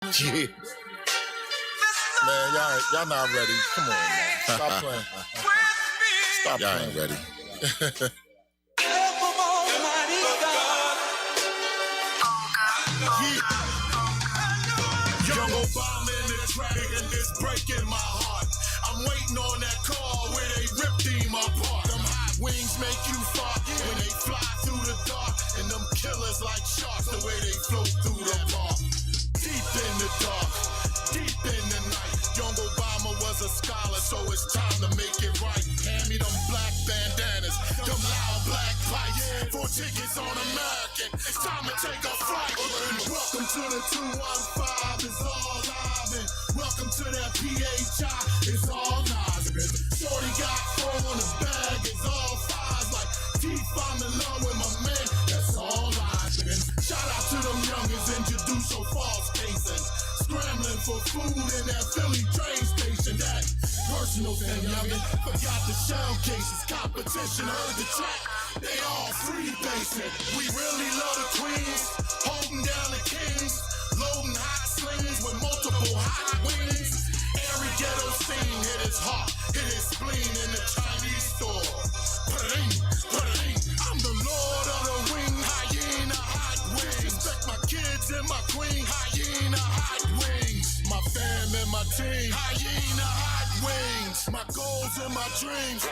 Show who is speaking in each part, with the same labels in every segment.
Speaker 1: Yeah. Man, y'all not ready. Come on, man. Stop playing. Stop
Speaker 2: Y'all
Speaker 1: playing.
Speaker 2: ain't ready.
Speaker 3: Young Obama in the track and this breaking my heart. I'm waiting on that call where they ripped him apart. Them hot wings make you fart when they fly through the dark. And them killers like sharks the way they float through the park. Deep in the dark, deep in the night. Young Obama was a scholar, so it's time to make it right. Hand me them black bandanas, them loud black pipes. 4 tickets on American, it's time to take a flight. Welcome to the 215, it's all live. And welcome to that PHI, it's all nice. Shorty got 4 on the bag, it's all fives. Like teeth, I'm in love with my man, that's all lies. Shout out to them youngins introduced so false cases. Scrambling for food in that Philly train station. That personal thing, youngin'. Forgot the shell cases. Competition heard the track. They all free basic. We really love the queens. Holding down the kings. Loading hot slings with multiple hot wings. Every ghetto scene hit his heart, hit his spleen in the Chinese store. Put-a-ding, put-a-ding. I'm the lord of the wing. Hyena hot wings. Respect my kids and my queen. Hyena hot wings. My fam and my team. Hyena hot wings. My goals and my dreams.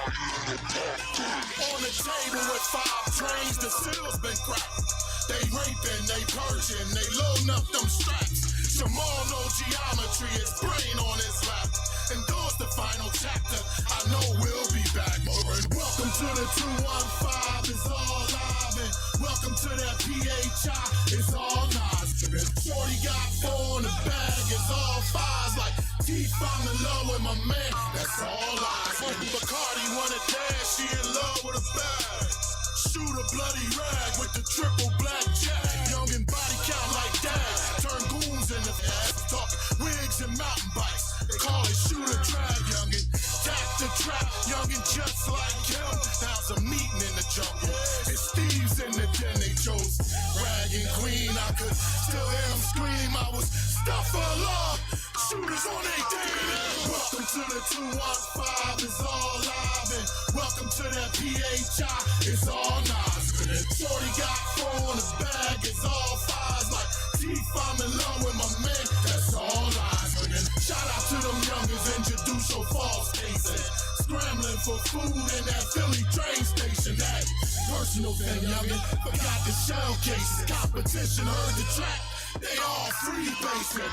Speaker 3: On the table with 5 trains, the seal's been cracked. They raping, they purging, they loading up them straps. Jamal know geometry, his brain on his lap. Endorse the final chapter, I know we'll be back. Welcome to the 215, it's all live. And welcome to that PHI, it's all nice. Shorty got 4 in the bag, it's all fives. Like teeth, I'm in love with my man, that's all lies. Bacardi wanna dance, she in love with a bag. Shoot a bloody rag with the triple black jack. Young and body count like that. Turn goons into ass. Talk wigs and mountain bikes. They call it shoot a drag, youngin'. Tap the trap, youngin' just like him. Now it's a meeting in the jungle. And Steve's in the den, they chose rag and queen. I could still hear him scream. I was stuff for law. Shooters on they day. Welcome to the 215, it's all live. And welcome to that PHI, it's all nice. Shorty got 4 on the bag, it's all fives. Like teeth, I'm in love with my man, that's all lies. Shout out to them youngins introduced so false cases. Scrambling for food in that Philly train station. That personal thing, youngin'. Forgot the shell cases. Competition heard the track. They all free basic.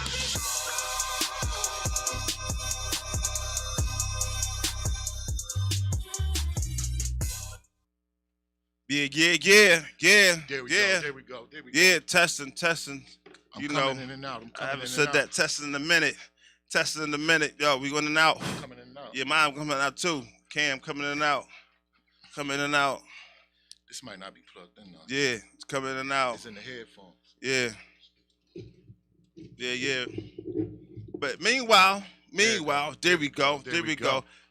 Speaker 2: Yeah.
Speaker 3: There we go.
Speaker 2: Yeah, testing.
Speaker 3: I'm coming in and out.
Speaker 2: I haven't said that. Testing in a minute. Yo, we going in and out.
Speaker 3: I'm coming in and out.
Speaker 2: Yeah, mine coming out too. Cam coming in and out.
Speaker 3: This might not be plugged in though.
Speaker 2: Yeah, it's coming in and out.
Speaker 3: It's in the headphones.
Speaker 2: Yeah. But meanwhile, there we go.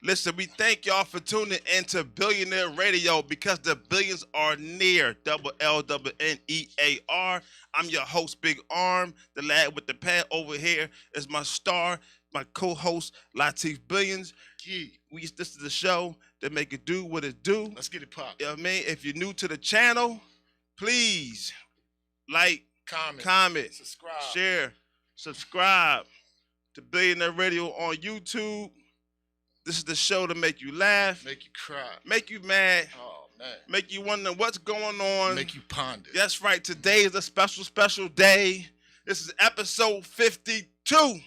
Speaker 2: Listen, we thank y'all for tuning into Billionaire Radio because the billions are near. LLNEAR. I'm your host, Big Arm. The lad with the pad over here is my star, my co-host, Latif Billions.
Speaker 3: Yeah.
Speaker 2: This is the show that make it do what it do.
Speaker 3: Let's get it popped.
Speaker 2: You know what I mean? If you're new to the channel, please like, comment, share, subscribe to Billionaire Radio on YouTube. This is the show to make you laugh,
Speaker 3: make you cry,
Speaker 2: make you mad,
Speaker 3: oh man,
Speaker 2: make you wonder what's going on,
Speaker 3: make you ponder.
Speaker 2: That's right. Today is a special day. This is episode 52.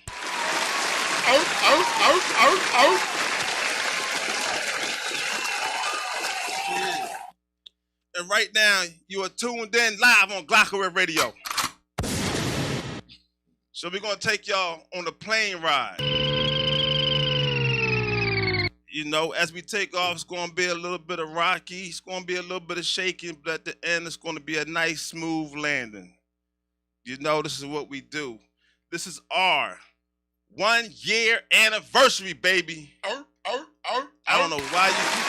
Speaker 2: And right now, you are tuned in live on Glockaway Radio. So we're going to take y'all on a plane ride. You know, as we take off, it's going to be a little bit of rocky. It's going to be a little bit of shaking, but at the end, it's going to be a nice, smooth landing. You know, this is what we do. This is our 1-year anniversary, baby. I don't know why you keep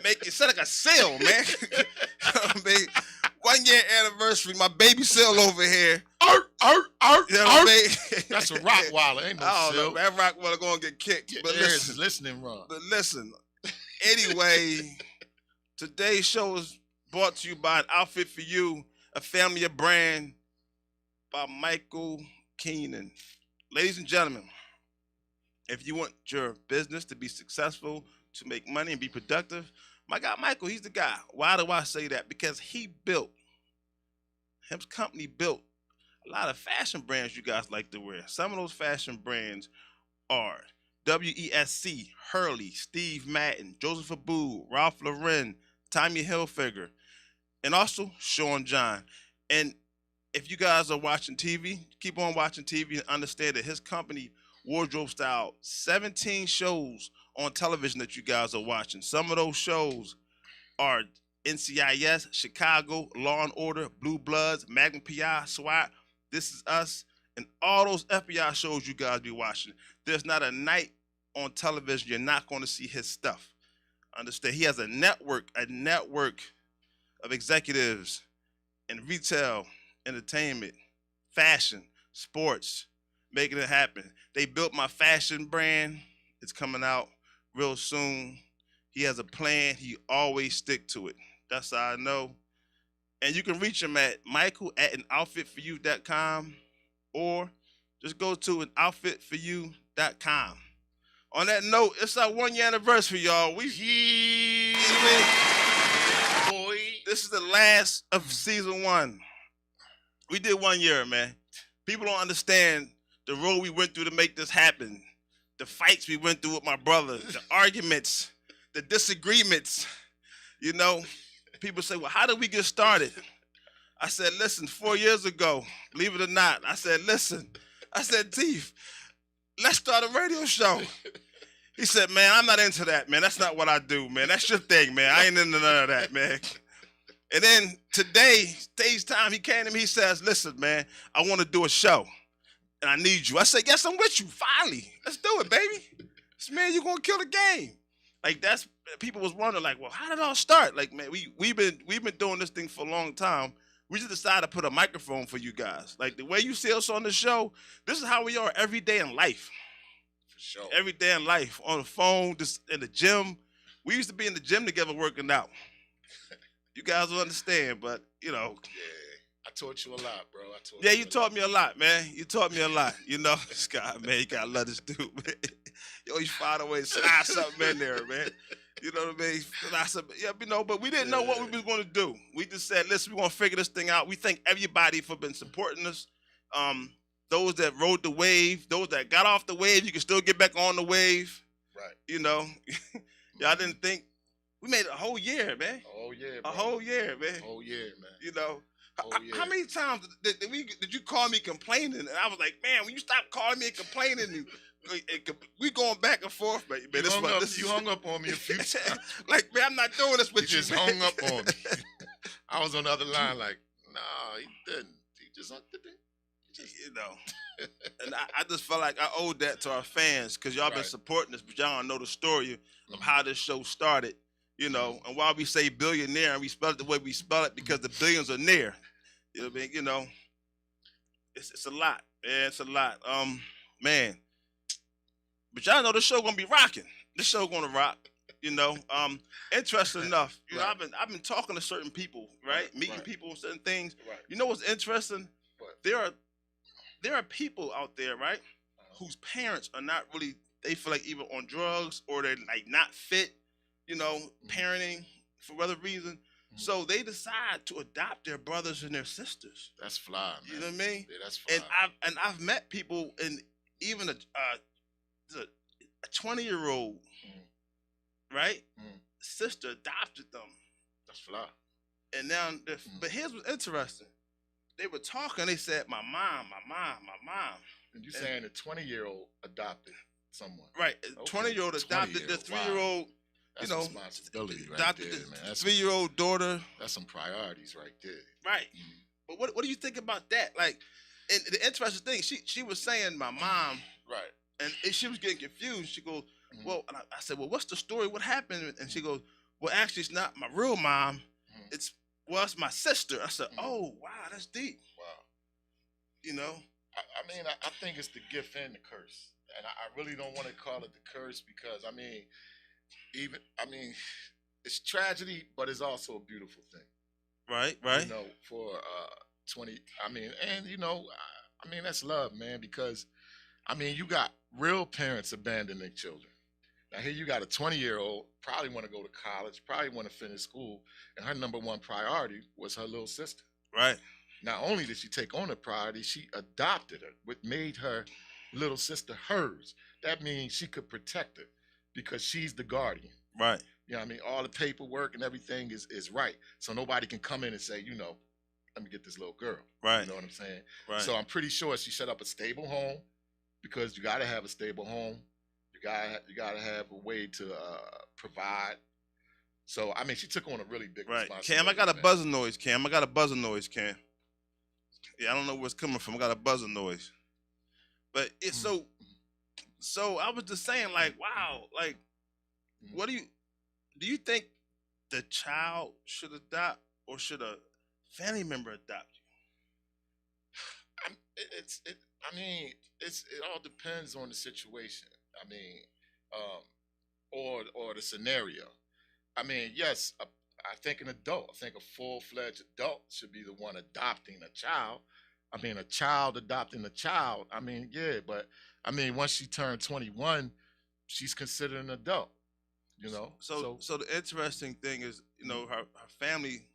Speaker 2: making it sound like a sale, man. You know what I mean? 1-year anniversary, my baby sale over here.
Speaker 1: Art,
Speaker 2: You know what I mean?
Speaker 1: That's a Rottweiler, ain't no
Speaker 2: I don't know.
Speaker 1: silk.
Speaker 2: That Rottweiler gonna get kicked.
Speaker 1: Your
Speaker 2: But
Speaker 1: ears
Speaker 2: listen,
Speaker 1: is listening wrong.
Speaker 2: Anyway, today's show is brought to you by An Outfit for You, a family of brand by Michael Keenan. Ladies and gentlemen, if you want your business to be successful, to make money and be productive, my guy Michael, he's the guy. Why do I say that? Because his company built a lot of fashion brands you guys like to wear. Some of those fashion brands are WESC, Hurley, Steve Madden, Joseph Abboud, Ralph Lauren, Tommy Hilfiger, and also Sean John. And if you guys are watching TV, keep on watching TV and understand that his company, Wardrobe Style, 17 shows on television that you guys are watching. Some of those shows are NCIS, Chicago, Law and Order, Blue Bloods, Magnum PI, SWAT, This Is Us, and all those FBI shows you guys be watching. There's not a night on television you're not going to see his stuff. Understand? He has a network of executives in retail, entertainment, fashion, sports, making it happen. They built my fashion brand. It's coming out real soon. He has a plan. He always stick to it. That's how I know. And you can reach him at michael@anoutfitforyou.com or just go to anoutfitforyou.com. On that note, it's our 1 year anniversary, y'all. Boy. This is the last of season 1. We did 1 year, man. People don't understand the road we went through to make this happen. The fights we went through with my brother, the arguments, the disagreements. You know, people say, well, how did we get started? I said, listen, 4 years ago, believe it or not, I said, Teef, let's start a radio show. He said, man, I'm not into that, man. That's not what I do, man. That's your thing, man. I ain't into none of that, man. And then today's time, he came to me, he says, listen, man, I want to do a show, and I need you. I said, yes, I'm with you, finally. Let's do it, baby. This man, you're going to kill the game. Like, people was wondering, like, well, how did it all start? Like, man, we've been doing this thing for a long time. We just decided to put a microphone for you guys. Like, the way you see us on the show, this is how we are every day in life.
Speaker 1: For sure.
Speaker 2: Every day in life, on the phone, just in the gym. We used to be in the gym together working out. You guys will understand, but, you know.
Speaker 1: Yeah, I taught you a lot, bro.
Speaker 2: You taught me a lot, man. You taught me a lot. You know, Scott, man, you got to love this dude, man. Yo, you find a way to slide something in there, man. You know what I mean? Yeah, you know, but we didn't know what we was going to do. We just said, listen, we're going to figure this thing out. We thank everybody for been supporting us. Those that rode the wave, those that got off the wave, you can still get back on the wave.
Speaker 1: Right.
Speaker 2: You know, y'all didn't think. We made a whole year, man.
Speaker 1: A whole year, bro.
Speaker 2: A whole year, man.
Speaker 1: Whole year, man.
Speaker 2: You know,
Speaker 1: Year.
Speaker 2: how many times did you call me complaining? And I was like, man, when you stop calling me and complaining, we going back and forth, man.
Speaker 1: You hung up on me a few times.
Speaker 2: Like, man, I'm not doing this with you.
Speaker 1: Just hung up on me. I was on the other line like, nah, he didn't. He just hung the thing.
Speaker 2: You know. And I just felt like I owed that to our fans because y'all been supporting us, but y'all don't know the story of how this show started. You know, and why we say billionaire, and we spell it the way we spell it because the billions are near. You know what I mean? You know, it's a lot, man. It's a lot. Man. But y'all know this show gonna be rocking. This show gonna rock. You know. Interesting enough, you know, I've been talking to certain people, right? Meeting people, certain things.
Speaker 1: Right.
Speaker 2: You know what's interesting? What? There are people out there, right, whose parents are not really. They feel like either on drugs or they're like not fit. You know, parenting for whatever reason. So they decide to adopt their brothers and their sisters.
Speaker 1: That's fly, man.
Speaker 2: You know what I mean?
Speaker 1: Yeah, that's fly.
Speaker 2: And I've met people, and even a 20-year-old, right, sister adopted them.
Speaker 1: That's fly.
Speaker 2: And now, but here's what's interesting. They were talking. They said, my mom.
Speaker 1: And you saying a 20-year-old adopted someone?
Speaker 2: Right, a 20-year-old adopted their 3-year-old.
Speaker 1: That's
Speaker 2: you know,
Speaker 1: responsibility right
Speaker 2: adopted
Speaker 1: there, man. That's
Speaker 2: 3-year-old daughter.
Speaker 1: That's some priorities right there.
Speaker 2: Right. But what do you think about that? Like, and the interesting thing, she was saying my mom.
Speaker 1: Right.
Speaker 2: And she was getting confused. She goes, well, and I said, well, what's the story? What happened? And she goes, well, actually, it's not my real mom. It's my sister. I said, oh, wow, that's deep.
Speaker 1: Wow.
Speaker 2: You know?
Speaker 1: mean, I think it's the gift and the curse, and I really don't want to call it the curse because I mean, it's tragedy, but it's also a beautiful thing.
Speaker 2: Right.
Speaker 1: You know, for 20. I mean, and you know, I mean that's love, man. Because I mean, you got real parents abandoning children. Now here you got a 20-year-old probably want to go to college, probably want to finish school, and her number one priority was her little sister.
Speaker 2: Right.
Speaker 1: Not only did she take on a priority, she adopted her, which made her little sister hers. That means she could protect her because she's the guardian.
Speaker 2: Right.
Speaker 1: You know what I mean? All the paperwork and everything is right. So nobody can come in and say, you know, let me get this little girl.
Speaker 2: Right.
Speaker 1: You know what I'm saying?
Speaker 2: Right.
Speaker 1: So I'm pretty sure she set up a stable home because you got to have a stable home. You gotta have a way to provide. So I mean, she took on a really big responsibility.
Speaker 2: Cam, I got a buzzing noise. Cam, I got a buzzing noise. Cam. Yeah, I don't know where it's coming from. I got a buzzing noise. But it's so I was just saying, like, wow, like, what do you think the child should adopt or should a family member adopt you?
Speaker 1: It all depends on the situation. I mean, or the scenario. I mean, yes, I think an adult. I think a full-fledged adult should be the one adopting a child. I mean, a child adopting a child. I mean, yeah, but I mean, once she turned 21, she's considered an adult. You know.
Speaker 2: So the interesting thing is, you know, her family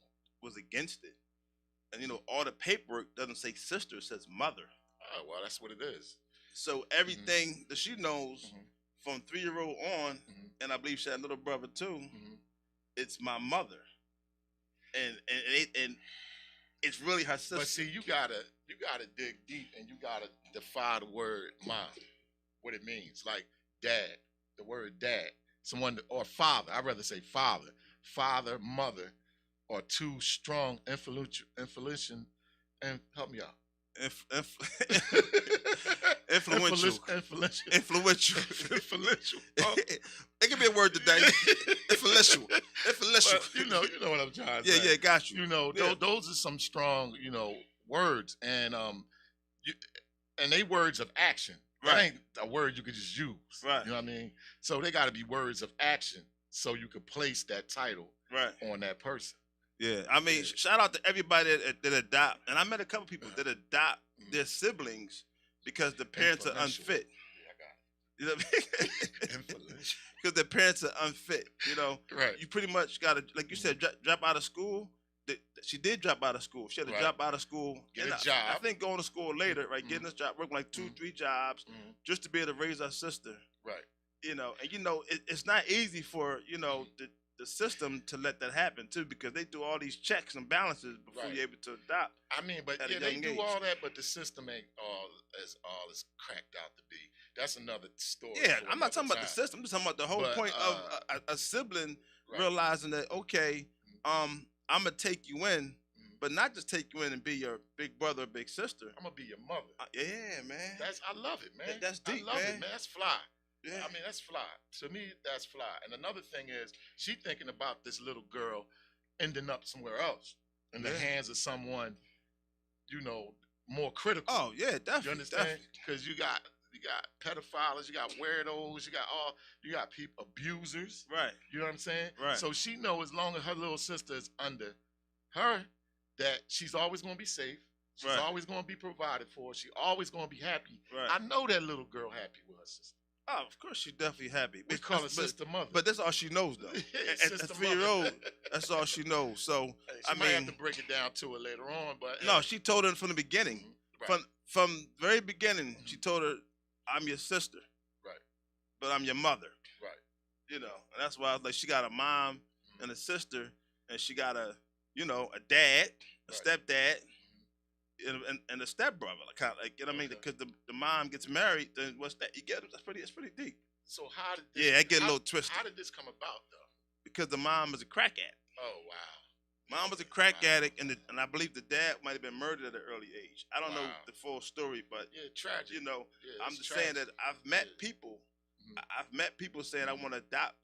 Speaker 2: was against it, and you know, all the paperwork doesn't say sister, it says mother.
Speaker 1: Oh, well, that's what it is.
Speaker 2: So everything that she knows from 3-year-old on, and I believe she had a little brother too. It's my mother, and it's really her sister.
Speaker 1: But see, you gotta dig deep, and you gotta define the word mom, what it means. Like dad, the word dad, someone or father. I'd rather say father, mother, or two strong influential, and help me out.
Speaker 2: Influential.
Speaker 1: Oh.
Speaker 2: It can be a word today. Influential.
Speaker 1: But you know what I'm trying to say.
Speaker 2: Yeah, got you.
Speaker 1: You know, those are some strong, you know, words, and they words of action. That ain't a word you could just use.
Speaker 2: Right.
Speaker 1: You know what I mean? So they got to be words of action, so you could place that title on that person.
Speaker 2: Yeah, I mean, shout out to everybody that adopt, and I met a couple people that adopt their siblings because the parents are unfit. You know what I mean? Because their parents are unfit. You know, you pretty much got to, like you said, drop out of school. She did drop out of school. She had to drop out of school.
Speaker 1: Get a job.
Speaker 2: I think going to school later, right? Getting this job, working like 2-3 jobs just to be able to raise our sister.
Speaker 1: Right.
Speaker 2: You know, and you know, it's not easy for, you know, the system to let that happen too, because they do all these checks and balances before you're able to adopt.
Speaker 1: I mean, but yeah, they do all that, but the system ain't all as cracked out to be. That's another story.
Speaker 2: Yeah, I'm not talking about the system. I'm just talking about the whole point of a sibling realizing that, okay, I'm gonna take you in, but not just take you in and be your big brother or big sister.
Speaker 1: I'm gonna be your mother.
Speaker 2: Yeah, man.
Speaker 1: I love it, man.
Speaker 2: That's deep,
Speaker 1: I love
Speaker 2: man.
Speaker 1: it, man. That's fly.
Speaker 2: Yeah.
Speaker 1: I mean, that's fly. To me, that's fly. And another thing is, she thinking about this little girl ending up somewhere else in the hands of someone, you know, more critical.
Speaker 2: Oh yeah, definitely.
Speaker 1: You understand? Because you got pedophiles, you got weirdos, you got people abusers.
Speaker 2: Right.
Speaker 1: You know what I'm saying?
Speaker 2: Right.
Speaker 1: So she know as long as her little sister is under her, that she's always gonna be safe. She's always gonna be provided for. She always gonna be happy.
Speaker 2: Right.
Speaker 1: I know that little girl happy with her sister.
Speaker 2: Oh, of course she's definitely happy.
Speaker 1: We call her sister mother.
Speaker 2: But that's all she knows, though. At 3-year-old, that's all she knows. So
Speaker 1: I might have to break it down to her later on, but
Speaker 2: no, she told her from the beginning. From the very beginning, she told her, "I'm your sister, but I'm your mother." You know, and that's why I was like, she got a mom and a sister, and she got a dad, a stepdad. And a stepbrother, kind of like, you know what I mean? Because the mom gets married, then what's that? You get it? It's pretty deep.
Speaker 1: So how did this,
Speaker 2: yeah, I get a little twisted.
Speaker 1: How did this come about though?
Speaker 2: Because the mom is a crack addict.
Speaker 1: Oh wow.
Speaker 2: Mom was a crack addict, and I believe the dad might have been murdered at an early age. I don't know the full story, but
Speaker 1: tragic.
Speaker 2: You know,
Speaker 1: yeah,
Speaker 2: I'm just saying that I've met people. I've met people saying I want to adopt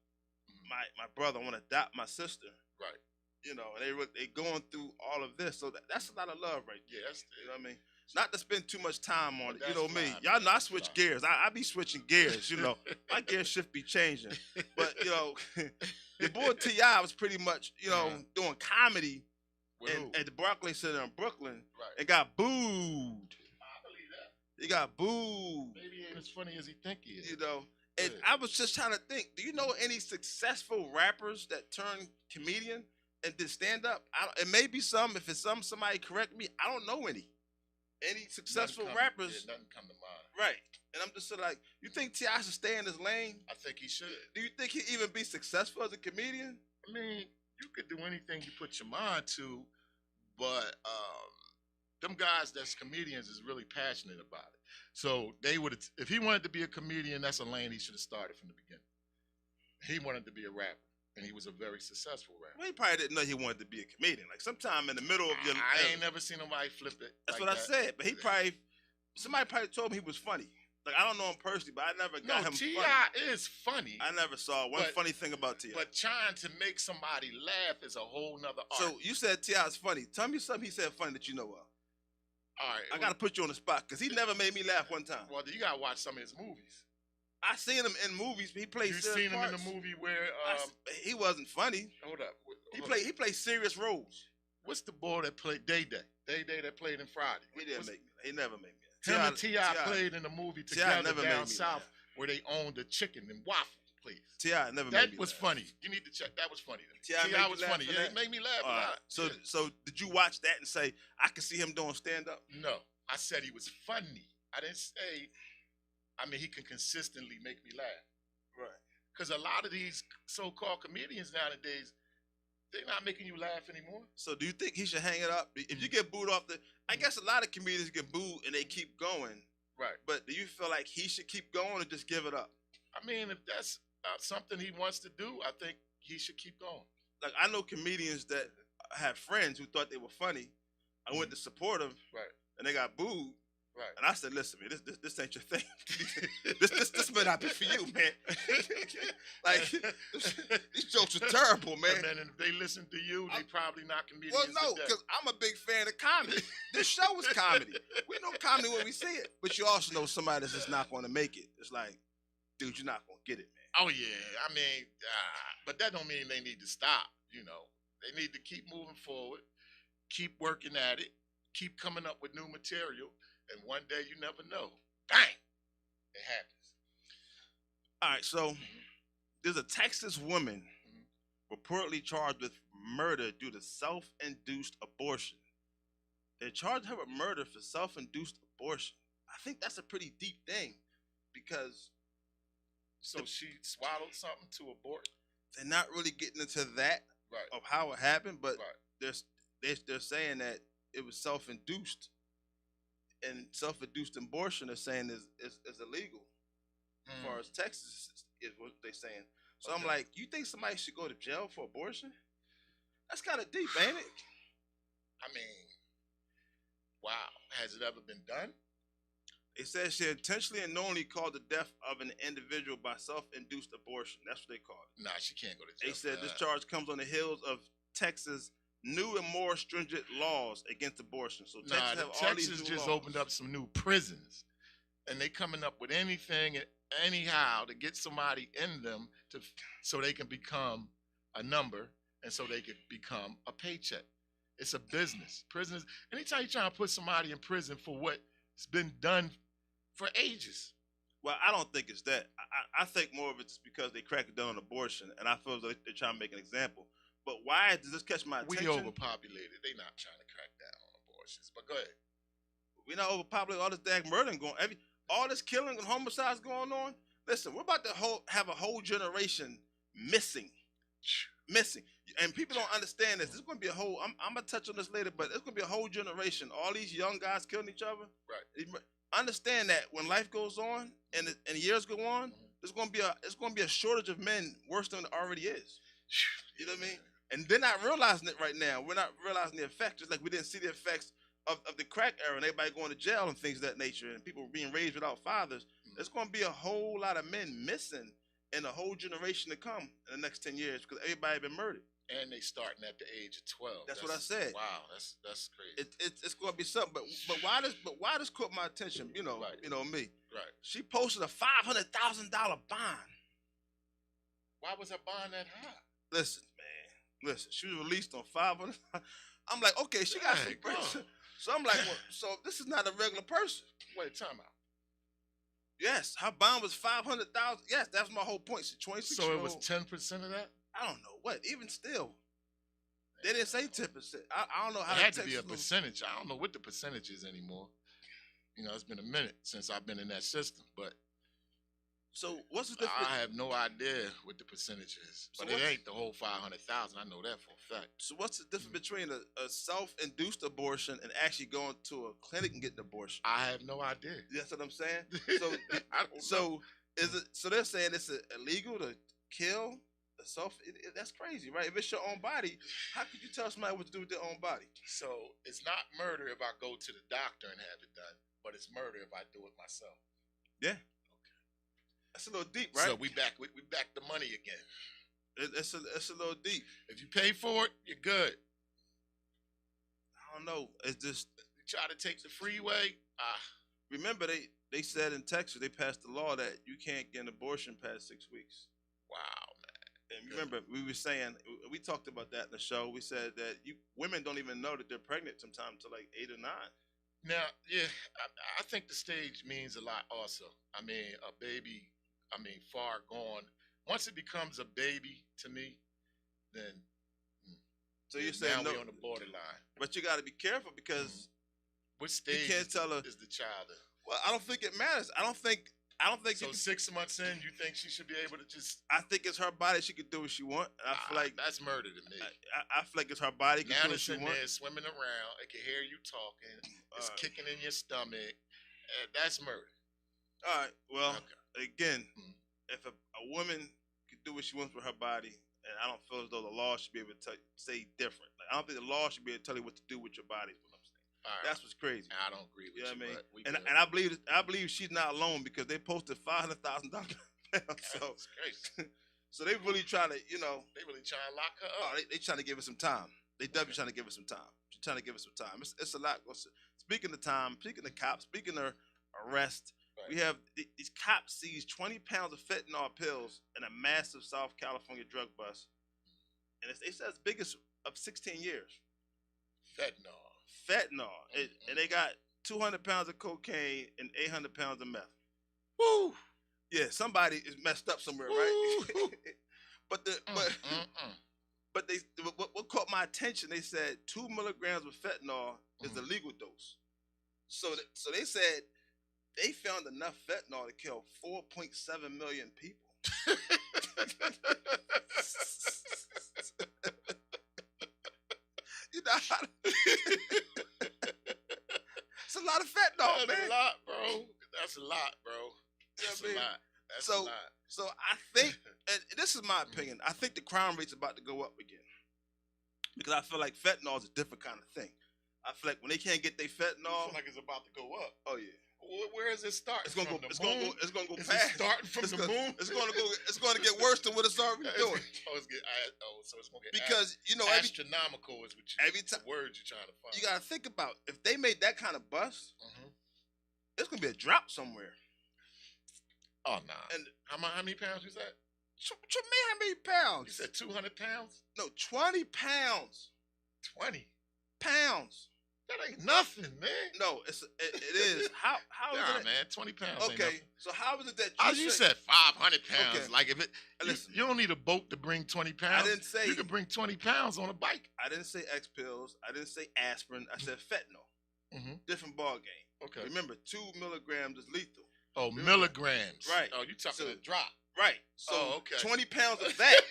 Speaker 2: my brother. I want to adopt my sister. Right. You know, and they going through all of this, so that's a lot of love right there.
Speaker 1: Yeah,
Speaker 2: you know what I mean. not to spend too much time on it. You
Speaker 1: That's
Speaker 2: know me.
Speaker 1: fine,
Speaker 2: Y'all know I
Speaker 1: that's
Speaker 2: switch
Speaker 1: fine.
Speaker 2: gears. I be switching gears, you know. My gear shift be changing. But, you know, the boy T.I. was pretty much, you know, doing comedy at the Barkley Center in Brooklyn and got booed.
Speaker 1: I believe that.
Speaker 2: He got booed.
Speaker 1: Maybe he ain't as funny as he think he is.
Speaker 2: You know. And I was just trying to think, do you know any successful rappers that turn comedian and did stand up? It may be some. If it's somebody correct me. I don't know any successful rappers.
Speaker 1: Yeah, nothing come to mind.
Speaker 2: Right. And I'm just sort of like, you think T.I. should stay in his lane?
Speaker 1: I think he should.
Speaker 2: Do you think he'd even be successful as a comedian?
Speaker 1: I mean, you could do anything you put your mind to, but them guys that's comedians is really passionate about it. So they would, if he wanted to be a comedian, that's a lane he should have started from the beginning. He wanted to be a rapper, and he was a very successful rapper.
Speaker 2: Well, he probably didn't know he wanted to be a comedian. Like sometime in the middle of your life.
Speaker 1: I ain't never seen nobody flip it.
Speaker 2: That's
Speaker 1: like
Speaker 2: what
Speaker 1: that.
Speaker 2: I said. But somebody probably told me he was funny. Like I don't know him personally, but I never got him funny.
Speaker 1: T.I. is funny.
Speaker 2: I never saw one funny thing about T.I.
Speaker 1: But trying to make somebody laugh is a whole nother art.
Speaker 2: So you said T.I. is funny. Tell me something he said funny that you know of.
Speaker 1: All right.
Speaker 2: I got to put you on the spot because he never made me laugh one time.
Speaker 1: Well, you got to watch some of his movies.
Speaker 2: I seen him in movies. He played
Speaker 1: You
Speaker 2: serious
Speaker 1: seen him in
Speaker 2: parts.
Speaker 1: the movie where
Speaker 2: he wasn't funny.
Speaker 1: hold up.
Speaker 2: He played serious roles.
Speaker 1: What's the boy that played Day Day? Day Day that played in Friday.
Speaker 2: He never made me.
Speaker 1: Him and T.I. played in the movie together down south where they owned the chicken and waffle place.
Speaker 2: T.I. never made me
Speaker 1: That was
Speaker 2: laugh.
Speaker 1: funny. You need to check. That was funny.
Speaker 2: T.I.
Speaker 1: was funny. Yeah, it made me laugh a lot.
Speaker 2: So did you watch that and say, I can see him doing stand-up?
Speaker 1: No. I said he was funny. I didn't say, he can consistently make me laugh.
Speaker 2: Right.
Speaker 1: Because a lot of these so-called comedians nowadays, they're not making you laugh anymore.
Speaker 2: So do you think he should hang it up? If you get booed off I guess a lot of comedians get booed and they keep going.
Speaker 1: Right.
Speaker 2: But do you feel like he should keep going or just give it up?
Speaker 1: I mean, if that's something he wants to do, I think he should keep going.
Speaker 2: Like I know comedians that have friends who thought they were funny. I went to support them.
Speaker 1: Right.
Speaker 2: And they got booed.
Speaker 1: Right.
Speaker 2: And I said, listen, man, this ain't your thing. this may not be for you, man. Like, these jokes are terrible, man.
Speaker 1: And if they listen to you, they probably not comedians.
Speaker 2: Well, no, because I'm a big fan of comedy. This show is comedy. We know comedy when we see it. But you also know somebody that's just not going to make it. It's like, dude, you're not going to get it, man.
Speaker 1: Oh, yeah. But that don't mean they need to stop, you know. They need to keep moving forward, keep working at it, keep coming up with new material, and one day you never know. Bang! It happens.
Speaker 2: All right, so there's a Texas woman reportedly charged with murder due to self-induced abortion. They charged her with murder for self-induced abortion. I think that's a pretty deep thing because...
Speaker 1: So she swallowed something to abort?
Speaker 2: They're not really getting into that of how it happened, but they're saying that it was self-induced. And self-induced abortion, they're saying is illegal. As far as Texas is what they're saying. So I'm like, you think somebody should go to jail for abortion? That's kind of deep, ain't it?
Speaker 1: Wow. Has it ever been done?
Speaker 2: It says she intentionally and knowingly caused the death of an individual by self-induced abortion. That's what they call it.
Speaker 1: Nah, she can't go to jail.
Speaker 2: They said this charge comes on the heels of Texas' new and more stringent laws against abortion. So
Speaker 1: Texas just opened up some new prisons, and they coming up with anything anyhow to get somebody in them so they can become a number and so they could become a paycheck. It's a business. Prisons. Anytime you're trying to put somebody in prison for what's been done for ages.
Speaker 2: Well, I don't think it's that. I think more of it's because they cracked down on abortion, and I feel like they're trying to make an example. But why does this catch my attention?
Speaker 1: We overpopulated. They not trying to crack down on abortions. But go ahead.
Speaker 2: We not overpopulated. All this dag murder going, all this killing and homicides going on. Listen, we're about to have a whole generation missing, and people don't understand this. There's going to be a whole. I'm gonna touch on this later, but it's going to be a whole generation. All these young guys killing each other.
Speaker 1: Right.
Speaker 2: Understand that when life goes on and years go on, there's going to be a shortage of men worse than it already is. You know what I mean? And they're not realizing it right now. We're not realizing the effects, just like we didn't see the effects of the crack era and everybody going to jail and things of that nature and people being raised without fathers. There's going to be a whole lot of men missing and a whole generation to come in the next 10 years because everybody been murdered.
Speaker 1: And they starting at the age of 12.
Speaker 2: That's what I said.
Speaker 1: Wow, that's crazy.
Speaker 2: It's going to be something. But why this caught my attention? You know,
Speaker 1: Right.
Speaker 2: you know me.
Speaker 1: Right.
Speaker 2: She posted a $500,000 bond.
Speaker 1: Why was her bond that high?
Speaker 2: Listen, man. Listen, she was released on 500. I'm like, okay, she got some.
Speaker 1: Dang,
Speaker 2: So I'm like, well, so this is not a regular person.
Speaker 1: Wait, time out.
Speaker 2: Yes, her bond was 500,000. Yes, that's my whole point. She's 26.
Speaker 1: So it was 10% of that?
Speaker 2: I don't know what. Even still, they didn't say 10%. I don't know how.
Speaker 1: It had to be a
Speaker 2: Texas
Speaker 1: percentage. I don't know what the percentage is anymore. You know, it's been a minute since I've been in that system, but
Speaker 2: So what's the difference?
Speaker 1: I have no idea what the percentage is.
Speaker 2: So
Speaker 1: But it
Speaker 2: what's-
Speaker 1: ain't the whole 500,000. I know that for a fact.
Speaker 2: So what's the difference between a self-induced abortion and actually going to a clinic and getting an abortion?
Speaker 1: I have no idea.
Speaker 2: That's what I'm saying. So
Speaker 1: I don't know.
Speaker 2: so is it? So they're saying it's illegal to kill a self? That's crazy, right? If it's your own body, how could you tell somebody what to do with their own body?
Speaker 1: So it's not murder if I go to the doctor and have it done, but it's murder if I do it myself.
Speaker 2: Yeah. That's a little deep, right?
Speaker 1: So we back the money again.
Speaker 2: It's a little deep.
Speaker 1: If you pay for it, you're good.
Speaker 2: I don't know. It's just
Speaker 1: You try to take the freeway,
Speaker 2: remember they said in Texas they passed a law that you can't get an abortion past 6 weeks.
Speaker 1: wow, man.
Speaker 2: And remember, we were saying we talked about that in the show. We said that women don't even know that they're pregnant sometimes until like 8 or 9.
Speaker 1: Now, yeah, I think the stage means a lot also. I mean, a baby, far gone. Once it becomes a baby to me, then
Speaker 2: So you're
Speaker 1: now
Speaker 2: saying no,
Speaker 1: we're on the borderline.
Speaker 2: but you got to be careful because
Speaker 1: What stage
Speaker 2: can't tell her-
Speaker 1: is the child in?
Speaker 2: well, I don't think it matters. I don't think
Speaker 1: So
Speaker 2: you can,
Speaker 1: 6 months in, you think she should be able to just?
Speaker 2: I think it's her body. She can do what she want. And I feel like
Speaker 1: that's murder to me.
Speaker 2: I feel like it's her body can
Speaker 1: Now
Speaker 2: do what
Speaker 1: it's
Speaker 2: she
Speaker 1: in
Speaker 2: wants.
Speaker 1: there swimming around. It can hear you talking. It's
Speaker 2: Alright.
Speaker 1: kicking in your stomach. That's murder.
Speaker 2: All right. Well,
Speaker 1: Okay.
Speaker 2: again,
Speaker 1: Mhm.
Speaker 2: if a woman can do what she wants with her body, and I don't feel as though the law should be able to say different. Like, I don't think the law should be able to tell you what to do with your body. Is what I'm saying.
Speaker 1: All right.
Speaker 2: That's what's crazy.
Speaker 1: I don't agree with
Speaker 2: You know
Speaker 1: you.
Speaker 2: what I mean?
Speaker 1: But we
Speaker 2: And
Speaker 1: good.
Speaker 2: I believe she's not alone because they posted $500,000. So
Speaker 1: That's crazy.
Speaker 2: so they really try to, you know,
Speaker 1: They really trying to lock her
Speaker 2: oh,
Speaker 1: up.
Speaker 2: they trying to give her some time. They definitely trying to give her some time. She's trying to give her some time. It's a lot. Speaking of time, speaking of cops, speaking of arrest,
Speaker 1: Right.
Speaker 2: we have these cops seized 20 pounds of fentanyl pills in a massive South California drug bust. And they said it's biggest of 16 years.
Speaker 1: Fentanyl.
Speaker 2: Fentanyl. And they got 200 pounds of cocaine and 800 pounds of meth.
Speaker 1: Woo!
Speaker 2: Yeah, somebody is messed up somewhere, right?
Speaker 1: Woo.
Speaker 2: but what caught my attention, they said 2 milligrams of fentanyl is the legal dose. So they said they found enough fentanyl to kill 4.7 million people. You know how it's a lot of fentanyl,
Speaker 1: That's
Speaker 2: man.
Speaker 1: a lot, bro. That's a lot, bro. That's
Speaker 2: I mean?
Speaker 1: a lot. That's
Speaker 2: So-
Speaker 1: a lot.
Speaker 2: So I think, and this is my opinion, I think the crime rate's about to go up again. Because I feel like fentanyl is a different kind of thing. I feel like when they can't get their
Speaker 1: I
Speaker 2: fentanyl,
Speaker 1: feel like it's about to go up.
Speaker 2: oh yeah,
Speaker 1: Where is it starting?
Speaker 2: it's gonna
Speaker 1: from
Speaker 2: go.
Speaker 1: the
Speaker 2: It's
Speaker 1: moon?
Speaker 2: gonna go. It's gonna go
Speaker 1: Is
Speaker 2: past.
Speaker 1: it starting from
Speaker 2: it's
Speaker 1: the
Speaker 2: gonna,
Speaker 1: moon?
Speaker 2: It's gonna go. It's gonna get worse than what it's already doing.
Speaker 1: So it's gonna get
Speaker 2: Because you know,
Speaker 1: astronomical is what
Speaker 2: every time
Speaker 1: the words you're trying to find.
Speaker 2: you gotta think about if they made that kind of bust,
Speaker 1: Mhm.
Speaker 2: it's gonna be a drop somewhere.
Speaker 1: Oh nah.
Speaker 2: And
Speaker 1: How many pounds you said?
Speaker 2: how many pounds?
Speaker 1: You said 200 pounds?
Speaker 2: No, 20 pounds.
Speaker 1: 20.
Speaker 2: Pounds.
Speaker 1: That ain't nothing, man.
Speaker 2: No, it is. How is
Speaker 1: Nah,
Speaker 2: it?
Speaker 1: man, 20 pounds. Ain't
Speaker 2: Okay,
Speaker 1: nothing.
Speaker 2: so how is it that
Speaker 1: As you said 500 pounds.
Speaker 2: Okay.
Speaker 1: Like if it,
Speaker 2: Listen.
Speaker 1: you don't need a boat to bring 20
Speaker 2: I
Speaker 1: pounds.
Speaker 2: didn't say.
Speaker 1: You can bring 20 pounds on a bike.
Speaker 2: I didn't say X pills. I didn't say aspirin. I said fentanyl.
Speaker 1: Mm-hmm.
Speaker 2: Different ball game.
Speaker 1: Okay.
Speaker 2: Remember, 2 milligrams is lethal.
Speaker 1: Oh, milligrams.
Speaker 2: Right.
Speaker 1: Oh, you talking
Speaker 2: So-
Speaker 1: a drop.
Speaker 2: Right. So
Speaker 1: Oh, okay.
Speaker 2: 20 pounds of that.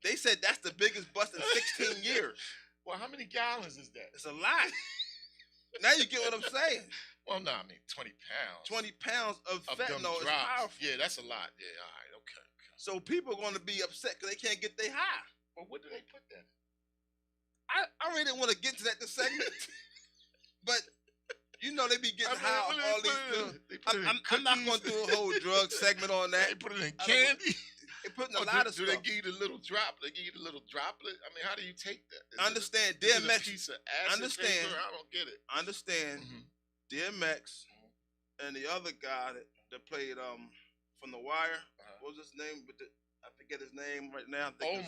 Speaker 2: They said that's the biggest bust in 16 years.
Speaker 1: Well, how many gallons is that?
Speaker 2: It's a lot. Now you get what I'm saying.
Speaker 1: Well, no, I mean 20 pounds.
Speaker 2: 20 pounds of
Speaker 1: of them
Speaker 2: fentanyl is
Speaker 1: drops.
Speaker 2: powerful.
Speaker 1: Yeah, that's a lot. Yeah, all right, okay.
Speaker 2: So people are going to be upset because they can't get their high.
Speaker 1: Well, what do they put that in?
Speaker 2: I really didn't want to get to that this segment. But, you know, they be getting high
Speaker 1: what
Speaker 2: on
Speaker 1: do
Speaker 2: all
Speaker 1: they
Speaker 2: these
Speaker 1: put it in?
Speaker 2: pills.
Speaker 1: They put it in
Speaker 2: I'm not going to
Speaker 1: cookies.
Speaker 2: do a whole drug segment on that.
Speaker 1: They put it in
Speaker 2: I don't-
Speaker 1: candy.
Speaker 2: They putting a lot of
Speaker 1: do
Speaker 2: stuff.
Speaker 1: they give you the little drop? They give you the little droplet? I mean, how do you take that?
Speaker 2: Understand,
Speaker 1: is it a
Speaker 2: DMX.
Speaker 1: piece of acid
Speaker 2: Understand.
Speaker 1: paper? I don't get it.
Speaker 2: Understand, DMX and the other guy that played from The Wire. What was his name? I forget his name right now. I think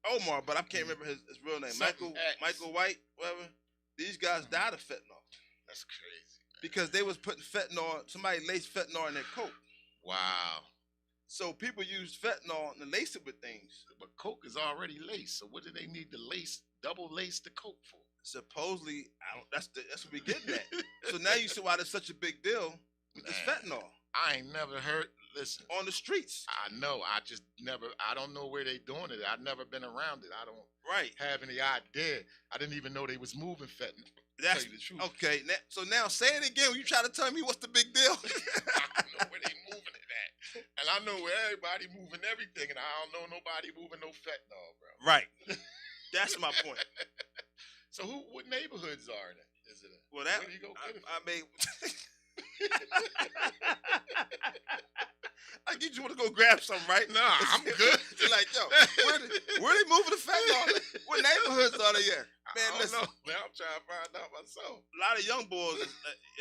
Speaker 2: Omar, but I can't remember his real name. Michael White, whatever. These guys died of fentanyl.
Speaker 1: That's crazy. Man.
Speaker 2: Because they was putting fentanyl. Somebody laced fentanyl in their coke.
Speaker 1: Wow.
Speaker 2: So people use fentanyl and lace it with things.
Speaker 1: But coke is already laced. So what do they need to double lace the coke for?
Speaker 2: Supposedly, that's what we getting at. So now you see why there's such a big deal with this fentanyl.
Speaker 1: I ain't never heard. Listen,
Speaker 2: on the streets.
Speaker 1: I know. I just never. I don't know where they doing it. I've never been around it. I don't have any idea. I didn't even know they was moving fentanyl.
Speaker 2: That's
Speaker 1: tell you the truth.
Speaker 2: Okay. So now say it again. When you try to tell me what's the big deal?
Speaker 1: I know where they moving it at, and I know where everybody moving everything, and I don't know nobody moving no fentanyl, bro.
Speaker 2: Right. That's my point.
Speaker 1: So what neighborhoods are in it? Is it?
Speaker 2: Well, that
Speaker 1: where do you go get it from?
Speaker 2: I mean. I get you want to go grab something, right?
Speaker 1: Nah, I'm good.
Speaker 2: You're like, yo, where they moving the fentanyl? What neighborhoods are they at? Man, listen.
Speaker 1: Man, I'm trying to find out myself.
Speaker 2: A lot of young boys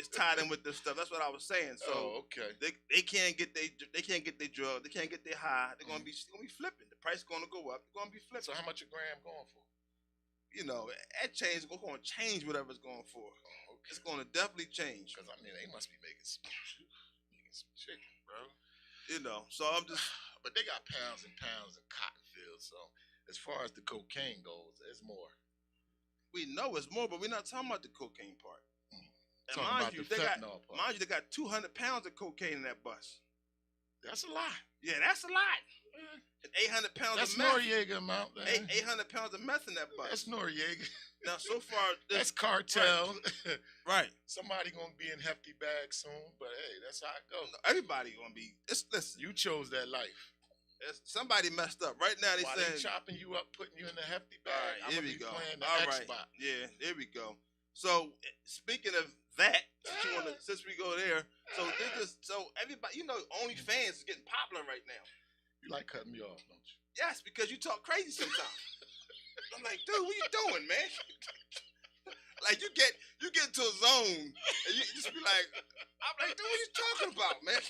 Speaker 2: is tied in with this stuff. That's what I was saying. So
Speaker 1: okay.
Speaker 2: They can't get their drug. They can't get their high. They're gonna be flipping. The price gonna go up. They're gonna be flipping.
Speaker 1: So how much a gram going for?
Speaker 2: You know, that change is gonna change whatever it's going for. Okay. It's gonna definitely change.
Speaker 1: Because I mean, they must be making some chicken, bro.
Speaker 2: You know, so I'm just.
Speaker 1: But they got pounds and pounds of cotton fields. So as far as the cocaine goes, there's more.
Speaker 2: We know it's more, but we're not talking about the cocaine part. And
Speaker 1: mind you,
Speaker 2: they got 200 pounds of cocaine in that bus.
Speaker 1: That's a lot.
Speaker 2: Yeah, that's a lot. And 800 pounds
Speaker 1: that's
Speaker 2: of meth.
Speaker 1: That's Noriega amount.
Speaker 2: 800 pounds of meth in that bus.
Speaker 1: That's Noriega.
Speaker 2: Now, so far,
Speaker 1: that's cartel.
Speaker 2: Right.
Speaker 1: Somebody gonna be in hefty bags soon, but hey, that's how it goes.
Speaker 2: Everybody gonna be. Listen,
Speaker 1: you chose that life.
Speaker 2: Somebody messed up. Right now, they
Speaker 1: chopping you up, putting you in the hefty bag.
Speaker 2: All right, here we go.
Speaker 1: Playing the Xbox.
Speaker 2: Yeah, here we go. So, speaking of that, since we go there, so everybody, you know, OnlyFans is getting popular right now.
Speaker 1: You like cutting me off, don't you?
Speaker 2: Yes, because you talk crazy sometimes. I'm like, dude, what you doing, man? Like you get into a zone and you just be like, I'm like, dude, what you talking about, man?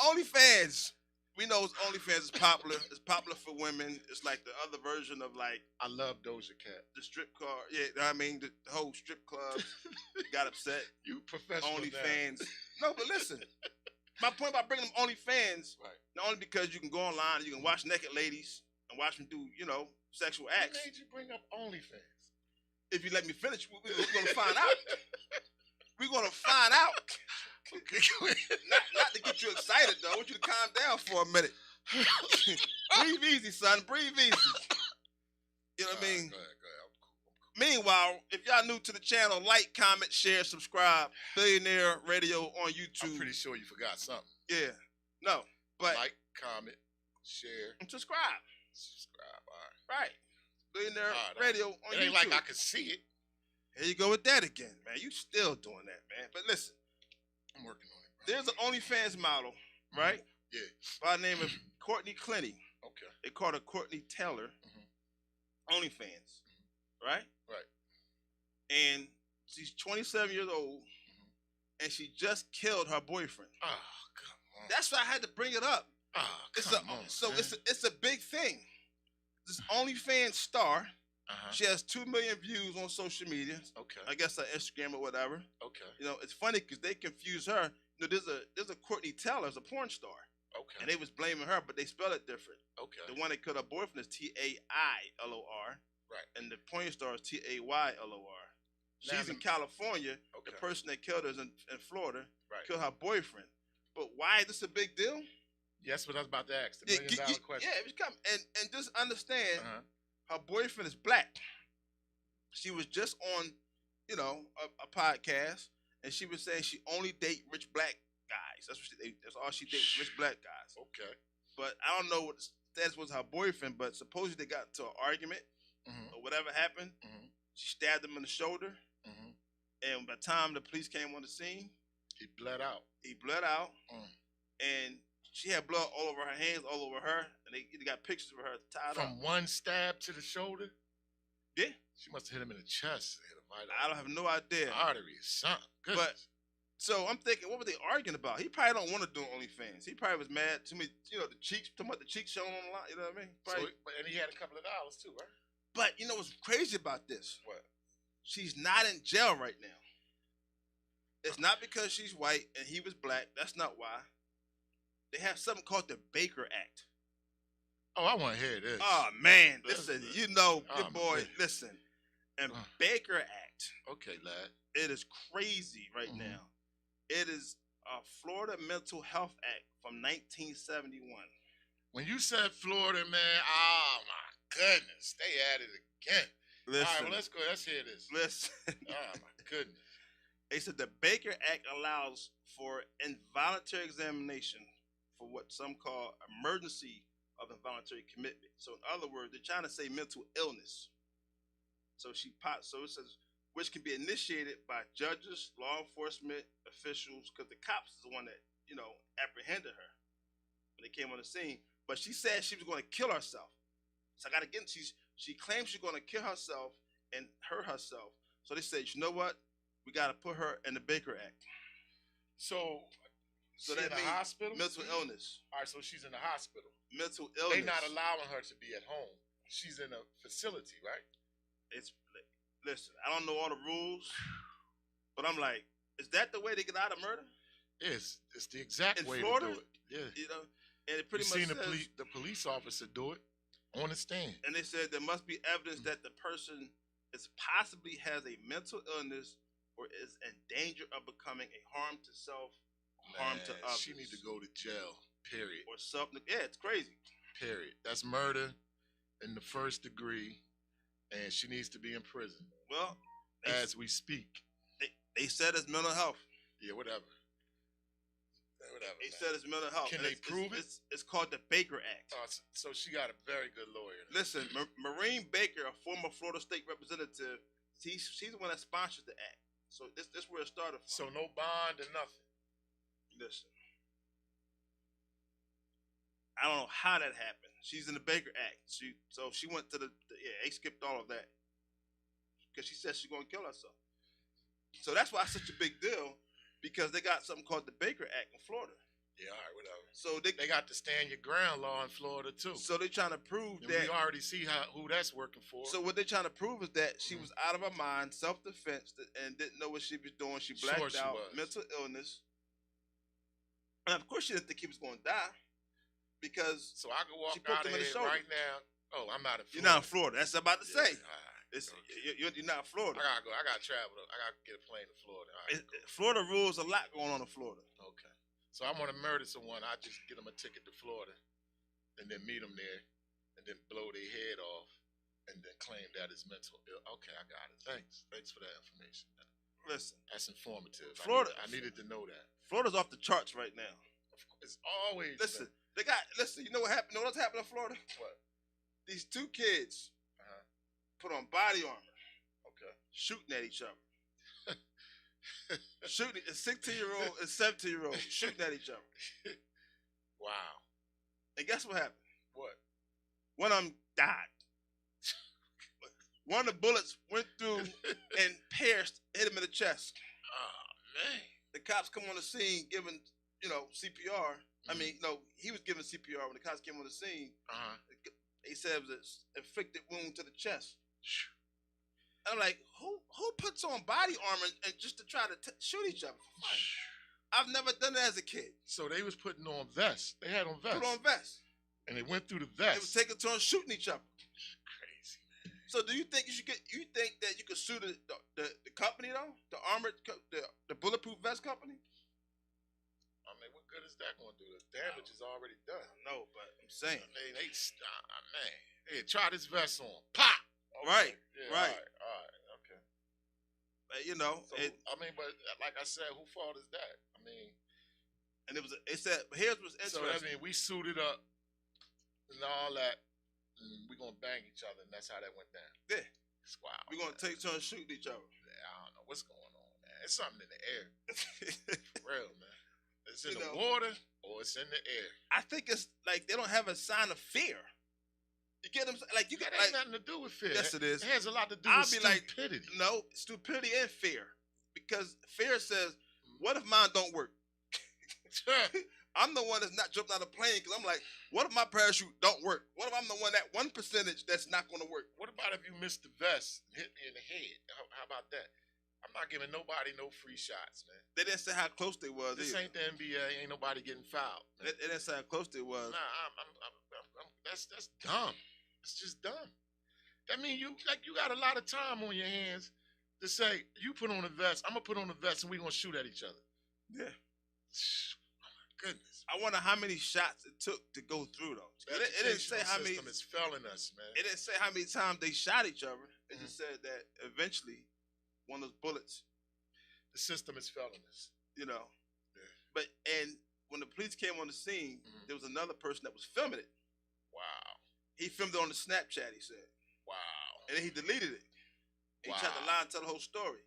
Speaker 2: OnlyFans. We know OnlyFans is popular. It's popular for women. It's like the other version of like.
Speaker 1: I love Doja Cat.
Speaker 2: The strip club. Yeah, I mean the whole strip club got upset.
Speaker 1: You professional.
Speaker 2: OnlyFans. No, but listen. My point about bringing them OnlyFans, not only because you can go online and you can watch naked ladies and watch them do, you know, sexual acts.
Speaker 1: What made you bring up OnlyFans?
Speaker 2: If you let me finish, we're going to find out. We're going to find out. Not to get you excited, though. I want you to calm down for a minute. Breathe easy, son. Breathe easy. You know what I mean?
Speaker 1: Go ahead.
Speaker 2: Meanwhile, if y'all new to the channel, like, comment, share, subscribe. Billionaire Radio on YouTube.
Speaker 1: I'm pretty sure you forgot something.
Speaker 2: Yeah. No, but
Speaker 1: like, comment, share,
Speaker 2: and subscribe.
Speaker 1: All right.
Speaker 2: Right. Billionaire Radio on YouTube.
Speaker 1: It ain't like I can see it.
Speaker 2: Here you go with that again, man. You still doing that, man. But listen.
Speaker 1: I'm working on it, bro.
Speaker 2: There's an OnlyFans model, right?
Speaker 1: Yeah.
Speaker 2: By the name of Courtney Clenny.
Speaker 1: Okay.
Speaker 2: They call her Courtney Taylor. OnlyFans. Right?
Speaker 1: Right.
Speaker 2: And she's 27 years old, and she just killed her boyfriend.
Speaker 1: Oh, come on.
Speaker 2: That's why I had to bring it up.
Speaker 1: Oh, come on.
Speaker 2: So it's a big thing. This OnlyFans star, she has 2 million views on social media.
Speaker 1: Okay.
Speaker 2: I guess on Instagram or whatever.
Speaker 1: Okay.
Speaker 2: You know, it's funny because they confuse her. You know, there's a Courtney Taylor, a porn star.
Speaker 1: Okay.
Speaker 2: And they was blaming her, but they spell it different.
Speaker 1: Okay.
Speaker 2: The one that killed her boyfriend is Tailor.
Speaker 1: Right.
Speaker 2: And the porn star is Taylor. She's in California.
Speaker 1: Okay.
Speaker 2: The person that killed her is in Florida.
Speaker 1: Right.
Speaker 2: Killed her boyfriend. But why is this a big deal?
Speaker 1: Yes, what I was about to ask. The $1 million question.
Speaker 2: Yeah, come and just understand her boyfriend is black. She was just on, you know, a podcast, and she was saying she only date rich black guys. That's all she dates, rich black guys.
Speaker 1: Okay. But
Speaker 2: I don't know what the status was her boyfriend, but supposedly they got into an argument or whatever happened. She stabbed him in the shoulder, and by the time the police came on the scene,
Speaker 1: he bled out.
Speaker 2: And she had blood all over her hands, all over her, and they got pictures of her tied up.
Speaker 1: From one stab to the shoulder?
Speaker 2: Yeah.
Speaker 1: She must have hit him in the chest. Hit him right
Speaker 2: I don't have no idea.
Speaker 1: Artery or something. Goodness.
Speaker 2: But so I'm thinking, what were they arguing about? He probably don't want to do OnlyFans. He probably was mad. Too many, the cheeks, talking about the cheeks showing on the line. You know what I mean? Probably.
Speaker 1: And he had a couple of dollars too, right?
Speaker 2: But you know what's crazy about this?
Speaker 1: What?
Speaker 2: She's not in jail right now. It's not because she's white and he was black. That's not why. They have something called the Baker Act.
Speaker 1: Oh, I want to hear this.
Speaker 2: Oh, man. Listen, your boy,
Speaker 1: man.
Speaker 2: listen. And Baker Act.
Speaker 1: Okay, lad.
Speaker 2: It is crazy right now. It is a Florida Mental Health Act from 1971.
Speaker 1: When you said Florida, man, oh, my goodness. They at it again.
Speaker 2: Listen.
Speaker 1: All right, well, let's go. Let's hear this.
Speaker 2: Listen.
Speaker 1: Oh, my goodness.
Speaker 2: They said the Baker Act allows for involuntary examination for what some call emergency of involuntary commitment. So in other words, they're trying to say mental illness. So it says, which can be initiated by judges, law enforcement officials, because the cops is the one that, apprehended her when they came on the scene. But she said she was going to kill herself. So I got to get into, she claims she's going to kill herself and hurt herself. So they said, you know what? We got to put her in the Baker Act.
Speaker 1: So
Speaker 2: that
Speaker 1: in
Speaker 2: means
Speaker 1: the hospital?
Speaker 2: mental illness.
Speaker 1: All right, so she's in the hospital.
Speaker 2: Mental illness.
Speaker 1: They're not allowing her to be at home. She's in a facility, right?
Speaker 2: Listen, I don't know all the rules, but I'm like, is that the way they get out of murder?
Speaker 1: Yes, it's the exact way
Speaker 2: Florida?
Speaker 1: to do it. Yeah.
Speaker 2: And it pretty much
Speaker 1: seen
Speaker 2: says,
Speaker 1: the police officer do it on the stand.
Speaker 2: and they said there must be evidence that the person possibly has a mental illness or is in danger of becoming a harm to self, harm to others.
Speaker 1: She need to go to jail, period.
Speaker 2: Or something. Yeah, it's crazy.
Speaker 1: Period. That's murder in the first degree, and she needs to be in prison.
Speaker 2: Well,
Speaker 1: as we speak.
Speaker 2: They said it's mental health.
Speaker 1: Yeah, whatever. Whatever.
Speaker 2: They said it's mental health.
Speaker 1: Can they prove it?
Speaker 2: It's called the Baker Act.
Speaker 1: So she got a very good lawyer.
Speaker 2: Listen, Maureen Baker, a former Florida state representative, she's the one that sponsored the act. So this where it started from.
Speaker 1: So no bond or nothing.
Speaker 2: Listen, I don't know how that happened. She's in the Baker Act. So she went to they skipped all of that because she said she's gonna kill herself. So that's why it's such a big deal, because they got something called the Baker Act in Florida. Yeah, all right, whatever. So they
Speaker 1: got the stand your ground law in Florida too.
Speaker 2: So they're trying to prove
Speaker 1: and we already see who that's working for.
Speaker 2: So what they're trying to prove is that she was out of her mind, self-defense, and didn't know what she was doing. She blacked out, mental illness. And of course she didn't think he was going to die, because
Speaker 1: so I can walk out of here right now. Oh, I'm not in Florida.
Speaker 2: You're not in Florida. That's what I'm about to say. You're not in Florida.
Speaker 1: I gotta go. I gotta travel. I gotta get a plane to Florida.
Speaker 2: Florida rules a lot going on in Florida.
Speaker 1: Okay. So I want to murder someone. I just get them a ticket to Florida, and then meet them there, and then blow their head off, and then claim that it's mental ill. Okay, I got it. Thanks for that information.
Speaker 2: Listen,
Speaker 1: that's informative.
Speaker 2: Florida.
Speaker 1: I needed to know that.
Speaker 2: Florida's off the charts right now.
Speaker 1: It's always.
Speaker 2: Listen, you know what happened? You know what's happened in Florida?
Speaker 1: What?
Speaker 2: These two kids put on body armor.
Speaker 1: Okay.
Speaker 2: Shooting at each other. Shooting a 16-year-old and 17-year-old shooting at each other.
Speaker 1: Wow.
Speaker 2: And guess what happened?
Speaker 1: What?
Speaker 2: One of them died. One of the bullets went through and hit him in the chest.
Speaker 1: Oh, man.
Speaker 2: The cops come on the scene giving, CPR. I mean, no, he was giving CPR when the cops came on the scene. They said it was an inflicted wound to the chest. And I'm like, who puts on body armor and just to try to shoot each other for fun? I've never done that as a kid.
Speaker 1: So they was putting on vests. They had on vests.
Speaker 2: Put on vests.
Speaker 1: And they went through the vest.
Speaker 2: They was taking turns shooting each other.
Speaker 1: Crazy, man.
Speaker 2: So do you think you think that you could sue the company though? The armored, the bulletproof vest company?
Speaker 1: I mean, what good is that going to do? The damage is already done.
Speaker 2: No, but I'm saying.
Speaker 1: Man. Hey, try this vest on. Pop! Okay.
Speaker 2: Right,
Speaker 1: yeah,
Speaker 2: right.
Speaker 1: All right, okay.
Speaker 2: So,
Speaker 1: but like I said, who fault is that? I mean.
Speaker 2: And it said, here's what's interesting.
Speaker 1: So, I mean, we suited up and all that, and we're going to bang each other, and that's how that went down.
Speaker 2: Yeah.
Speaker 1: It's wild.
Speaker 2: We're going to take turns shooting each other.
Speaker 1: Yeah, I don't know what's going on, man. It's something in the air. For real, man. It's in the water or it's in the air.
Speaker 2: I think it's like they don't have a sign of fear. You get them? Like you got
Speaker 1: That ain't nothing to do with fear.
Speaker 2: Yes, it is.
Speaker 1: It has a lot to do
Speaker 2: I'll
Speaker 1: with
Speaker 2: be like,
Speaker 1: stupidity.
Speaker 2: no, stupidity and fear. Because fear says, what if mine don't work? I'm the one that's not jumping out of a plane because I'm like, what if my parachute don't work? What if I'm the one, that 1% that's not going to work?
Speaker 1: What about if you miss the vest and hit me in the head? How about that? I'm not giving nobody no free shots, man.
Speaker 2: They didn't say how close they was.
Speaker 1: This ain't the NBA. Ain't nobody getting fouled.
Speaker 2: They didn't say how close they was.
Speaker 1: Nah, that's dumb. It's just dumb. That means you got a lot of time on your hands to say, you put on a vest, I'm gonna put on a vest, and we gonna shoot at each other.
Speaker 2: Yeah.
Speaker 1: Oh my goodness.
Speaker 2: I wonder how many shots it took to go through those. It didn't say how many.
Speaker 1: It's failing us, man.
Speaker 2: It didn't say how many times they shot each other. It just said that eventually, one of those bullets.
Speaker 1: The system is failing us.
Speaker 2: You know.
Speaker 1: Yeah.
Speaker 2: But when the police came on the scene, there was another person that was filming it.
Speaker 1: Wow.
Speaker 2: He filmed it on the Snapchat. He said.
Speaker 1: Wow.
Speaker 2: And then he deleted it. He tried to lie and tell the whole story.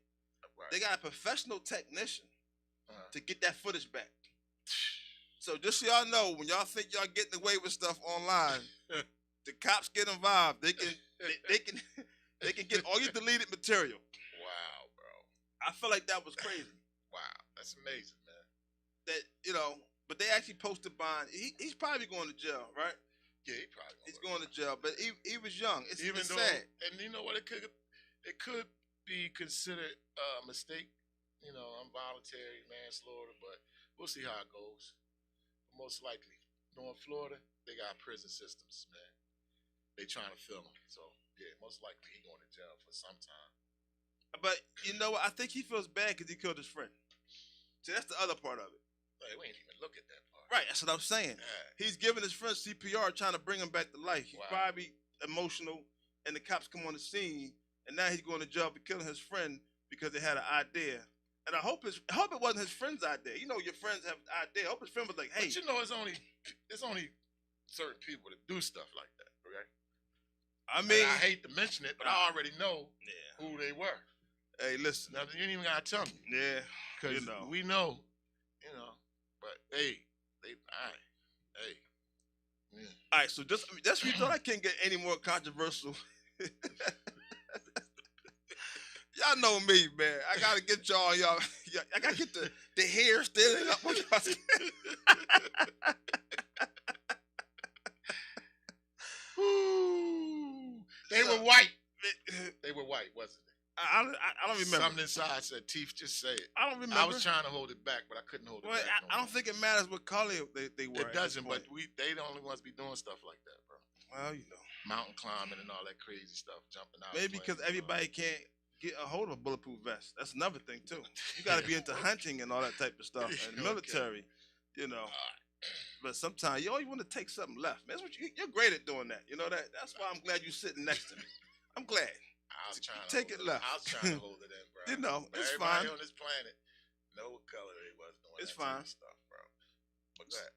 Speaker 2: Right. They got a professional technician to get that footage back. So just so y'all know, when y'all think y'all getting away with stuff online, the cops get involved. They can get all your deleted material.
Speaker 1: Wow, bro.
Speaker 2: I feel like that was crazy.
Speaker 1: Wow, that's amazing, man.
Speaker 2: That but they actually posted bond. He's probably going to jail, right?
Speaker 1: Yeah, he's
Speaker 2: going to jail. But he was young. It's sad.
Speaker 1: And you know what? It could be considered a mistake. Involuntary manslaughter, but we'll see how it goes. But most likely, in Florida, they got prison systems, man. They trying to fill him. So, yeah, most likely he going to jail for some time.
Speaker 2: But you know what? I think he feels bad because he killed his friend. See, that's the other part of it.
Speaker 1: Hey, we ain't even look at that part.
Speaker 2: Right, that's what I'm saying. Yeah. He's giving his friend CPR, trying to bring him back to life. He's probably emotional, and the cops come on the scene, and now he's going to jail for killing his friend because they had an idea. And I hope it wasn't his friend's idea. You know, your friends have an idea. I hope his friend was like, hey.
Speaker 1: But it's only certain people that do stuff like that, right? I mean, and I hate to mention it, but I already know who they were.
Speaker 2: Hey, listen.
Speaker 1: Now, you ain't even got to tell me.
Speaker 2: Yeah.
Speaker 1: Because we know, but hey. Yeah.
Speaker 2: All right, so just you thought I can't get any more controversial. Y'all know me, man. I gotta get y'all. I gotta get the hair standing up.
Speaker 1: They were white. They were white, wasn't they?
Speaker 2: I don't remember.
Speaker 1: Something inside said, "Teeth, just say it."
Speaker 2: I don't remember.
Speaker 1: I was trying to hold it back, but I couldn't hold it back.
Speaker 2: I don't think it matters what color they were.
Speaker 1: It doesn't, but they the only ones be doing stuff like that, bro.
Speaker 2: Well,
Speaker 1: mountain climbing and all that crazy stuff, jumping out.
Speaker 2: Maybe because everybody can't get a hold of a bulletproof vest. That's another thing too. You got to be into hunting and all that type of stuff, and military, But sometimes you always want to take something left, man. That's what you're great at doing that. You know that. That's why I'm glad you're sitting next to me. I'm glad.
Speaker 1: I was trying to
Speaker 2: take it left.
Speaker 1: I was trying to hold it in, bro.
Speaker 2: It's
Speaker 1: everybody
Speaker 2: fine.
Speaker 1: on this planet, no color they was doing.
Speaker 2: It's fine
Speaker 1: stuff, bro. What's that?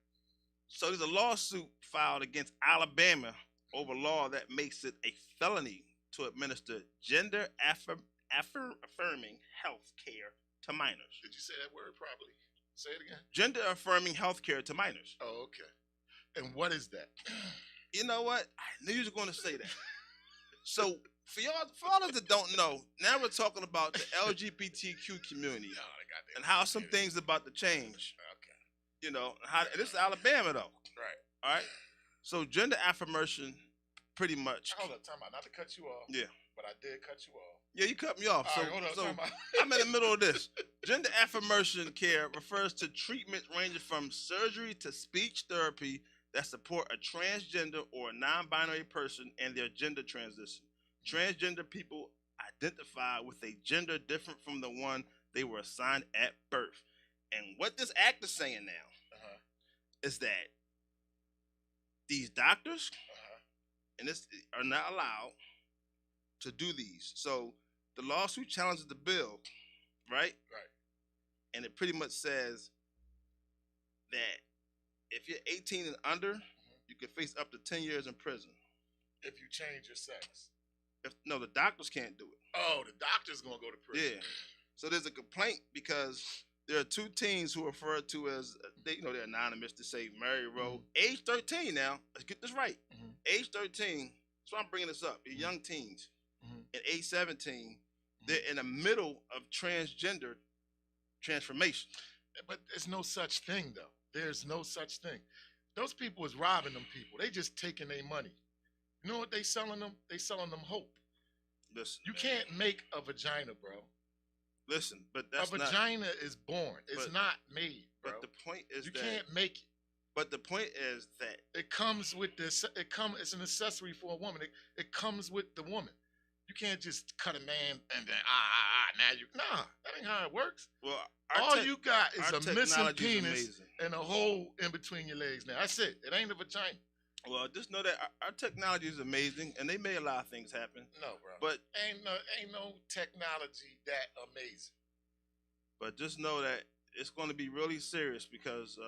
Speaker 2: So there's a lawsuit filed against Alabama over law that makes it a felony to administer gender-affirming health care to minors.
Speaker 1: Did you say that word properly? Say it again.
Speaker 2: Gender-affirming health care to minors.
Speaker 1: Oh, okay. And what is that?
Speaker 2: You know what? I knew you were going to say that. So for all of that don't know, now we're talking about the LGBTQ community and how some things about to change.
Speaker 1: Okay.
Speaker 2: And this is Alabama though.
Speaker 1: Right.
Speaker 2: All right. So gender affirmation, pretty much.
Speaker 1: Hold up, time out. Not to cut you off.
Speaker 2: Yeah.
Speaker 1: But I did cut you off.
Speaker 2: Yeah, you cut me off.
Speaker 1: All right, hold up, time out.
Speaker 2: I'm in the middle of this. Gender affirmation care refers to treatment ranging from surgery to speech therapy that support a transgender or non-binary person and their gender transition. Transgender people identify with a gender different from the one they were assigned at birth. And what this act is saying now is that these doctors and this are not allowed to do these. So the lawsuit challenges the bill, right?
Speaker 1: Right.
Speaker 2: And it pretty much says that if you're 18 and under, you can face up to 10 years in prison.
Speaker 1: If you change your sex.
Speaker 2: No, the doctors can't do it.
Speaker 1: Oh, the doctor's gonna go to prison.
Speaker 2: Yeah. So there's a complaint because there are two teens who are referred to as they're anonymous to say Mary Rowe, age 13 now. Let's get this right. Age 13. So I'm bringing this up. They're young teens. At age 17, they're in the middle of transgender transformation.
Speaker 1: But there's no such thing, though. There's no such thing. Those people is robbing them people. They just taking their money. You know what they selling them? They selling them hope.
Speaker 2: Listen,
Speaker 1: you can't make a vagina, bro.
Speaker 2: Listen, but that's
Speaker 1: a vagina is born. It's not made, bro.
Speaker 2: But the point is
Speaker 1: you can't make it.
Speaker 2: But the point is that
Speaker 1: it comes with this. It's an accessory for a woman. It comes with the woman. You can't just cut a man and then that ain't how it works.
Speaker 2: Well,
Speaker 1: all you got is a missing penis and a hole in between your legs. Now that's it. It ain't a vagina.
Speaker 2: Well, just know that our technology is amazing, and they made a lot of things happen.
Speaker 1: No, bro.
Speaker 2: But
Speaker 1: ain't no technology that amazing.
Speaker 2: But just know that it's going to be really serious because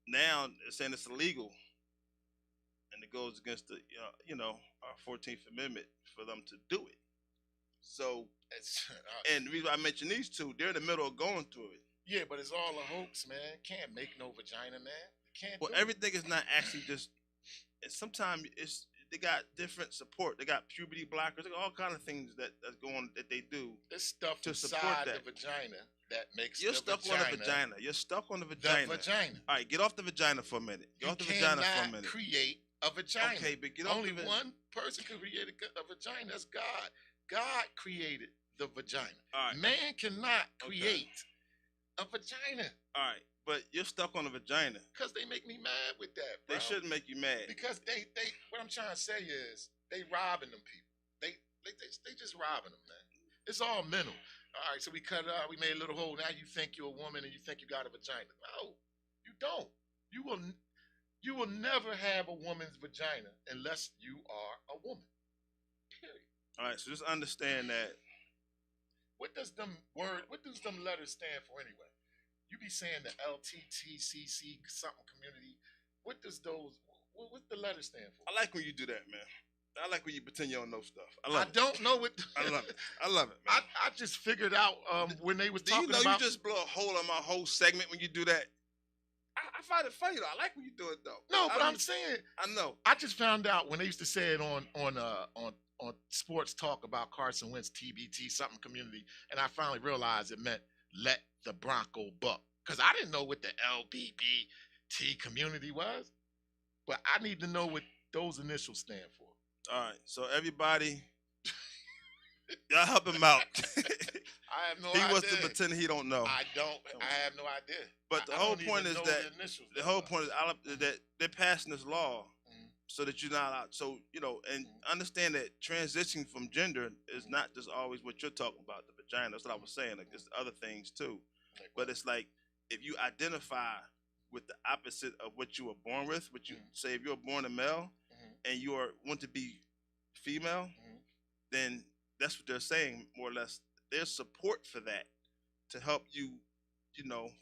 Speaker 2: now it's saying it's illegal, and it goes against the our 14th Amendment for them to do it. So, and the reason I mention these two, they're in the middle of going through it.
Speaker 1: Yeah, but it's all a hoax, man. Can't make no vagina, man. Can't.
Speaker 2: Well, everything is not actually just. Sometimes they got different support. They got puberty blockers. They got all kind of things that's going that they do.
Speaker 1: There's stuff
Speaker 2: to
Speaker 1: inside
Speaker 2: support
Speaker 1: the vagina that makes
Speaker 2: You're stuck on the vagina. You're stuck on the vagina.
Speaker 1: The vagina.
Speaker 2: All right, get off the vagina for a minute. Get off the vagina for a minute.
Speaker 1: Create a vagina.
Speaker 2: Okay, but get off
Speaker 1: Only one person can create a vagina. That's God. God created the vagina.
Speaker 2: All right.
Speaker 1: Man cannot create a vagina.
Speaker 2: All right. But you're stuck on the vagina.
Speaker 1: Because they make me mad with that, bro.
Speaker 2: They shouldn't make you mad.
Speaker 1: Because they what I'm trying to say is they robbing them people. They just robbing them, man. It's all mental. All right, so we cut it out. We made a little hole. Now you think you're a woman and you think you got a vagina. No, you don't. You will never have a woman's vagina unless you are a woman. Period.
Speaker 2: All right, so just understand that.
Speaker 1: What does them letters stand for anyway? You be saying the LTTCC something community. What's the letters stand for?
Speaker 2: I like when you do that, man. I like when you pretend you don't know stuff.
Speaker 1: I don't know what.
Speaker 2: I love it. I love it, man.
Speaker 1: I just figured out when they was talking about.
Speaker 2: Do you know you just blow a hole on my whole segment when you do that? I find it funny though. I like when you do it though.
Speaker 1: No, but I'm saying.
Speaker 2: I know.
Speaker 1: I just found out when they used to say it on sports talk about Carson Wentz TBT something community, and I finally realized it meant let the Bronco buck, because I didn't know what the LBBT community was, but I need to know what those initials stand for.
Speaker 2: All right, so everybody, y'all help him out.
Speaker 1: I have no idea.
Speaker 2: He wants to pretend he don't know.
Speaker 1: I have no idea.
Speaker 2: But the whole point is that they're passing this law so that you're not out. So, and understand that transitioning from gender is not just always what you're talking about, the vagina. That's what I was saying. Like, there's other things too. But it's like, if you identify with the opposite of what you were born with, what you say, if you're born a male and you want to be female, then that's what they're saying, more or less. There's support for that to help you,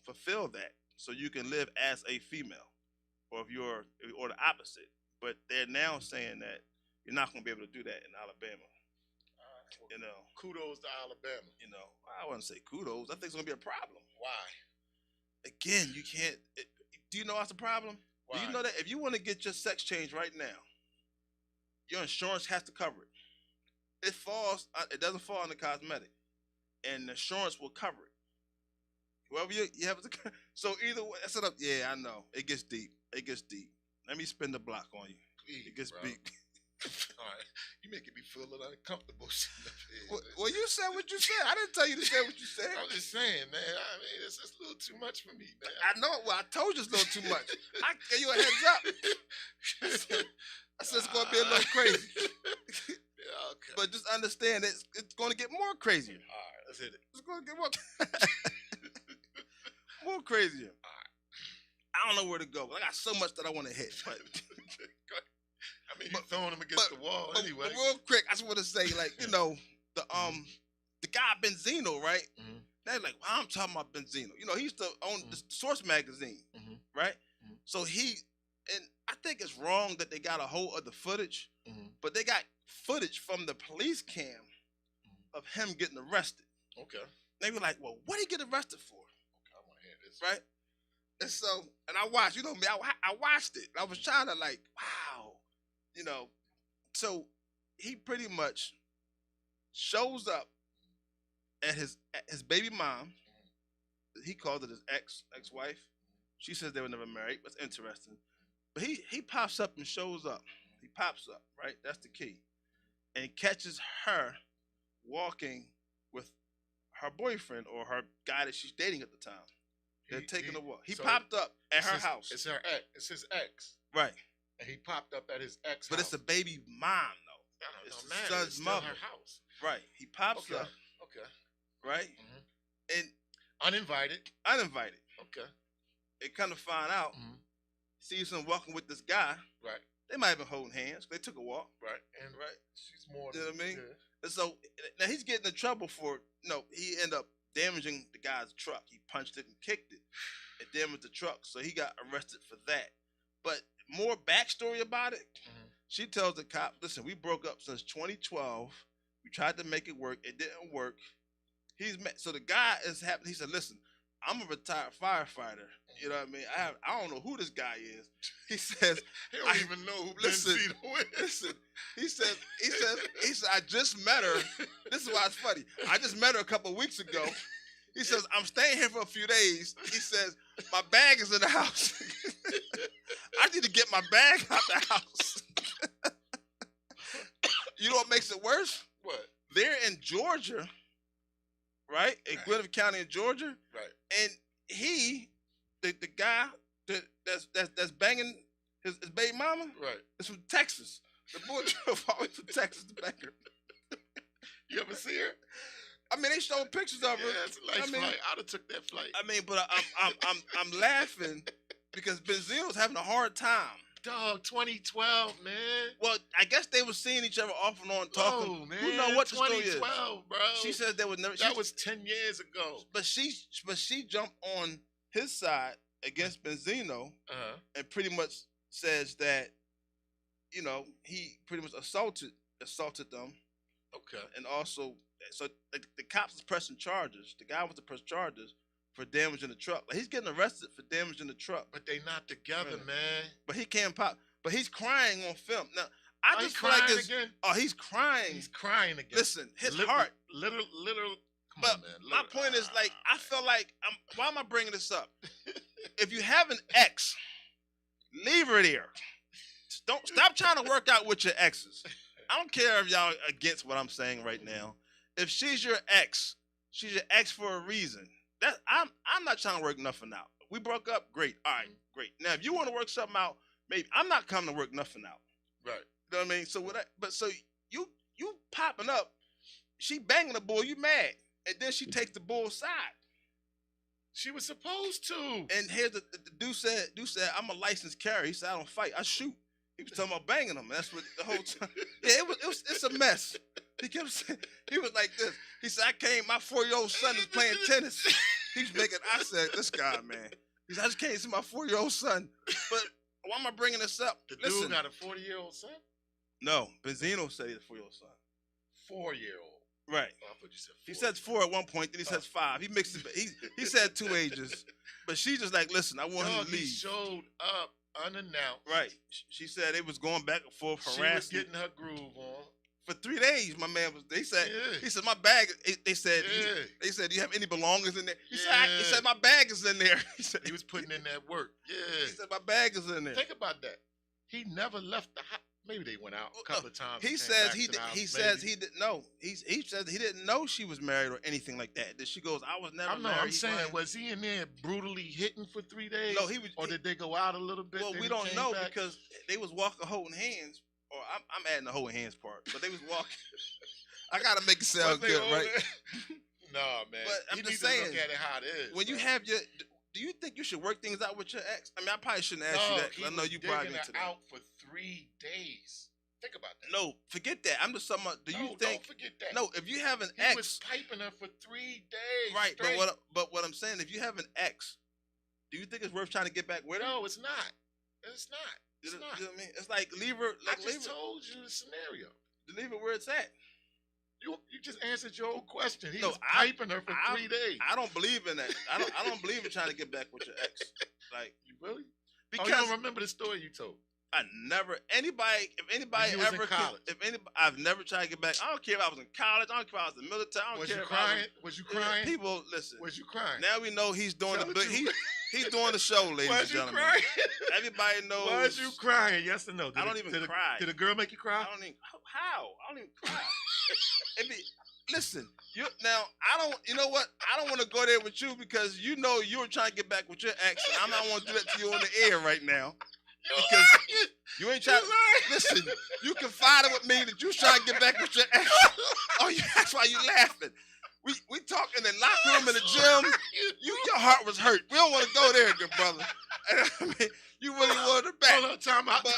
Speaker 2: fulfill that so you can live as a female or the opposite. But they're now saying that you're not going to be able to do that in Alabama. Well,
Speaker 1: kudos to Alabama.
Speaker 2: I wouldn't say kudos. I think it's going to be a problem.
Speaker 1: Why?
Speaker 2: Again, you can't. Do you know what's the problem? Why? Do you know that if you want to get your sex change right now, your insurance has to cover it. It doesn't fall under cosmetic, and the insurance will cover it. Whoever you have to. So either way, that's it up. Yeah, I know. It gets deep. Let me spin the block on you.
Speaker 1: Please,
Speaker 2: it gets deep.
Speaker 1: All right, you making me feel a little uncomfortable.
Speaker 2: Well, you said what you said. I didn't tell you to say what you said.
Speaker 1: I'm just saying, man. I mean, it's a little too much for me, man.
Speaker 2: I know. Well, I told you it's a little too much. I gave you a heads up. I said it's going to be a little crazy.
Speaker 1: Yeah, okay.
Speaker 2: But just understand it's going to get more crazier.
Speaker 1: All right, let's hit it.
Speaker 2: It's going to get more crazier.
Speaker 1: All right.
Speaker 2: I don't know where to go. I got so much that I want to hit. But
Speaker 1: I mean, you're throwing them against the wall anyway.
Speaker 2: But real quick, I just want to say, the guy Benzino, right?
Speaker 1: Mm-hmm.
Speaker 2: They're like, well, I'm talking about Benzino. He used to own the Source magazine, right? Mm-hmm. So and I think it's wrong that they got a whole other footage, but they got footage from the police cam of him getting arrested.
Speaker 1: Okay.
Speaker 2: They were like, well, what did he get arrested for?
Speaker 1: Okay, I want to hear this.
Speaker 2: Right? And so, and I watched, you know me, I watched it. I was trying to like, wow, you know. So he pretty much shows up at his baby mom. He called it his ex-wife. She says they were never married. That's interesting. But he pops up and shows up. He pops up, right? That's the key. And catches her walking with her boyfriend or her guy that she's dating at the time. They're taking a walk. He popped up at her house.
Speaker 1: It's her ex. It's his ex.
Speaker 2: Right.
Speaker 1: And he popped up at his ex
Speaker 2: But
Speaker 1: house.
Speaker 2: it's a baby mom, though.
Speaker 1: It's
Speaker 2: It's
Speaker 1: the
Speaker 2: his
Speaker 1: son's
Speaker 2: son's mother.
Speaker 1: her house.
Speaker 2: Right. He pops up.
Speaker 1: Okay.
Speaker 2: Right.
Speaker 1: Mm-hmm.
Speaker 2: And
Speaker 1: uninvited. Okay.
Speaker 2: They come to find out, sees him walking with this guy.
Speaker 1: Right.
Speaker 2: They might have been holding hands. They took a walk.
Speaker 1: Right. And she's more.
Speaker 2: You know what I mean?
Speaker 1: Yeah.
Speaker 2: And so now he's getting in trouble for, he ended up damaging the guy's truck. He punched it and kicked it and damaged the truck. So he got arrested for that. But more backstory about it, she tells the cop, listen, we broke up since 2012. We tried to make it work. It didn't work. So the guy is happy. He said, listen, I'm a retired firefighter. You know what I mean? I don't know who this guy is. He says,
Speaker 1: he don't even know who Benzino is.
Speaker 2: Listen, he said, I just met her. This is why it's funny. I just met her a couple of weeks ago. He says, I'm staying here for a few days. He says, my bag is in the house. I need to get my bag out the house. You know what makes it worse?
Speaker 1: What?
Speaker 2: They're in Georgia, right? In Gwinnett County in Georgia.
Speaker 1: Right.
Speaker 2: And the guy that's banging his baby mama,
Speaker 1: right,
Speaker 2: is from Texas. The boy drove all the way from Texas to bang her.
Speaker 1: You ever see her?
Speaker 2: I mean, they showed pictures of her.
Speaker 1: Yeah, it's a nice flight. I'd have took that flight.
Speaker 2: I mean, but I'm laughing because Benzino's having a hard time.
Speaker 1: Dog, 2012, man.
Speaker 2: Well, I guess they were seeing each other off and on talking.
Speaker 1: Oh, man.
Speaker 2: Who know what the story is?
Speaker 1: 2012, bro.
Speaker 2: She said they would never.
Speaker 1: That was 10 years ago.
Speaker 2: But she jumped on his side against Benzino and pretty much says that, he pretty much assaulted them.
Speaker 1: Okay.
Speaker 2: And also, so the cops is pressing charges. The guy wants to press charges for damaging the truck. Like, he's getting arrested for damaging the truck.
Speaker 1: But they not together, man.
Speaker 2: But he can't pop. But he's crying on film. Now, I just feel
Speaker 1: crying
Speaker 2: like this.
Speaker 1: Again?
Speaker 2: Oh, he's crying.
Speaker 1: He's crying again.
Speaker 2: Listen, his heart.
Speaker 1: Little. Come on, man.
Speaker 2: My point is, like, I feel like, why am I bringing this up? If you have an ex, leave her there. Don't stop trying to work out with your exes. I don't care if y'all against what I'm saying right now. If she's your ex for a reason. That I'm not trying to work nothing out. We broke up, great. All right, great. Now, if you want to work something out, maybe I'm not coming to work nothing out.
Speaker 1: Right.
Speaker 2: You know what I mean? So you popping up, she banging the bull, you mad, and then she takes the bull's side.
Speaker 1: She was supposed to.
Speaker 2: And here's the dude said, I'm a licensed carrier. He said, I don't fight, I shoot. He was talking about banging him. That's what the whole time. Yeah, it's a mess. He kept saying, he was like this. He said, my 4-year-old son is playing tennis. He was making, I said, this guy, man. He said, I just can't see my 4-year-old son. But why am I bringing this up?
Speaker 1: The dude got a 40-year-old son?
Speaker 2: No, Benzino said he had a 4-year-old son.
Speaker 1: 4-year-old.
Speaker 2: Right.
Speaker 1: Oh, I thought you said 4.
Speaker 2: He says 4 at one point, then he says 5. He mixed it. He said 2 ages. But she just like, listen, I want him to leave.
Speaker 1: He showed up unannounced.
Speaker 2: Right. She said it was going back and forth, harassing.
Speaker 1: She was getting her groove on.
Speaker 2: For 3 days, my man was. They said,
Speaker 1: yeah.
Speaker 2: He said my bag. They said,
Speaker 1: yeah.
Speaker 2: They said, do you have any belongings in there? He
Speaker 1: yeah.
Speaker 2: said my bag is in there. He said
Speaker 1: he was putting in that work. Yeah.
Speaker 2: He said my bag is in there.
Speaker 1: Think about that. He never left the house. Maybe they went out a couple of times.
Speaker 2: He says he didn't know. He says he didn't know she was married or anything like that. That she goes, I was never married.
Speaker 1: I'm saying, was he in there brutally hitting for 3 days?
Speaker 2: No, he was.
Speaker 1: Or did they go out a little bit?
Speaker 2: Well, we don't know because they was walking holding hands. Or I'm adding the holding hands part, but they was walking. I gotta make it sound good, right?
Speaker 1: No, man.
Speaker 2: But I'm
Speaker 1: just
Speaker 2: saying,
Speaker 1: look at it how it is.
Speaker 2: When you have your, do you think you should work things out with your ex? I mean, I probably shouldn't ask you that because I know you probably into that.
Speaker 1: Out for 3 days. Think about that.
Speaker 2: No, forget that. I'm just talking about. Do you think?
Speaker 1: Don't forget that.
Speaker 2: No, if you have an ex,
Speaker 1: he was piping her for 3 days.
Speaker 2: Right,
Speaker 1: straight.
Speaker 2: but what I'm saying, if you have an ex, do you think it's worth trying to get back with her?
Speaker 1: No, it's not. It's not. It's not.
Speaker 2: You know what I mean? It's like leave her.
Speaker 1: I just told you the scenario.
Speaker 2: Leave it where it's at.
Speaker 1: You just answered your own question. He
Speaker 2: No,
Speaker 1: was piping her for 3 days.
Speaker 2: I don't believe in that. I don't believe in trying to get back with your ex. Like,
Speaker 1: You really?
Speaker 2: because
Speaker 1: You don't remember the story you told?
Speaker 2: I never if anybody
Speaker 1: When you was in
Speaker 2: ever
Speaker 1: college.
Speaker 2: I've never tried to get back. I don't care if I was in college. I don't care if I was in the military. I don't
Speaker 1: Was
Speaker 2: care
Speaker 1: you
Speaker 2: if
Speaker 1: crying? Was you crying?
Speaker 2: People, listen.
Speaker 1: Was you crying?
Speaker 2: Now we know he's doing
Speaker 1: Tell
Speaker 2: the
Speaker 1: the truth.
Speaker 2: he's doing the show, ladies and
Speaker 1: Was you
Speaker 2: gentlemen.
Speaker 1: crying?
Speaker 2: Everybody knows.
Speaker 1: Was you crying? Yes or no?
Speaker 2: I don't even cry.
Speaker 1: Did a girl make you cry?
Speaker 2: I don't even how. I don't even cry. Listen, you know what? I don't want to go there with you because you know you were trying to get back with your ex, and I'm not want to do that to you on the air right now. Because you ain't trying. Listen, you confided with me that you was trying to get back with your ex. Oh, that's why you laughing. We talk in the locker room in the gym. Your heart was hurt. We don't want to go there, good brother. I mean, you really wanted her back.
Speaker 1: Hold on, time out.
Speaker 2: But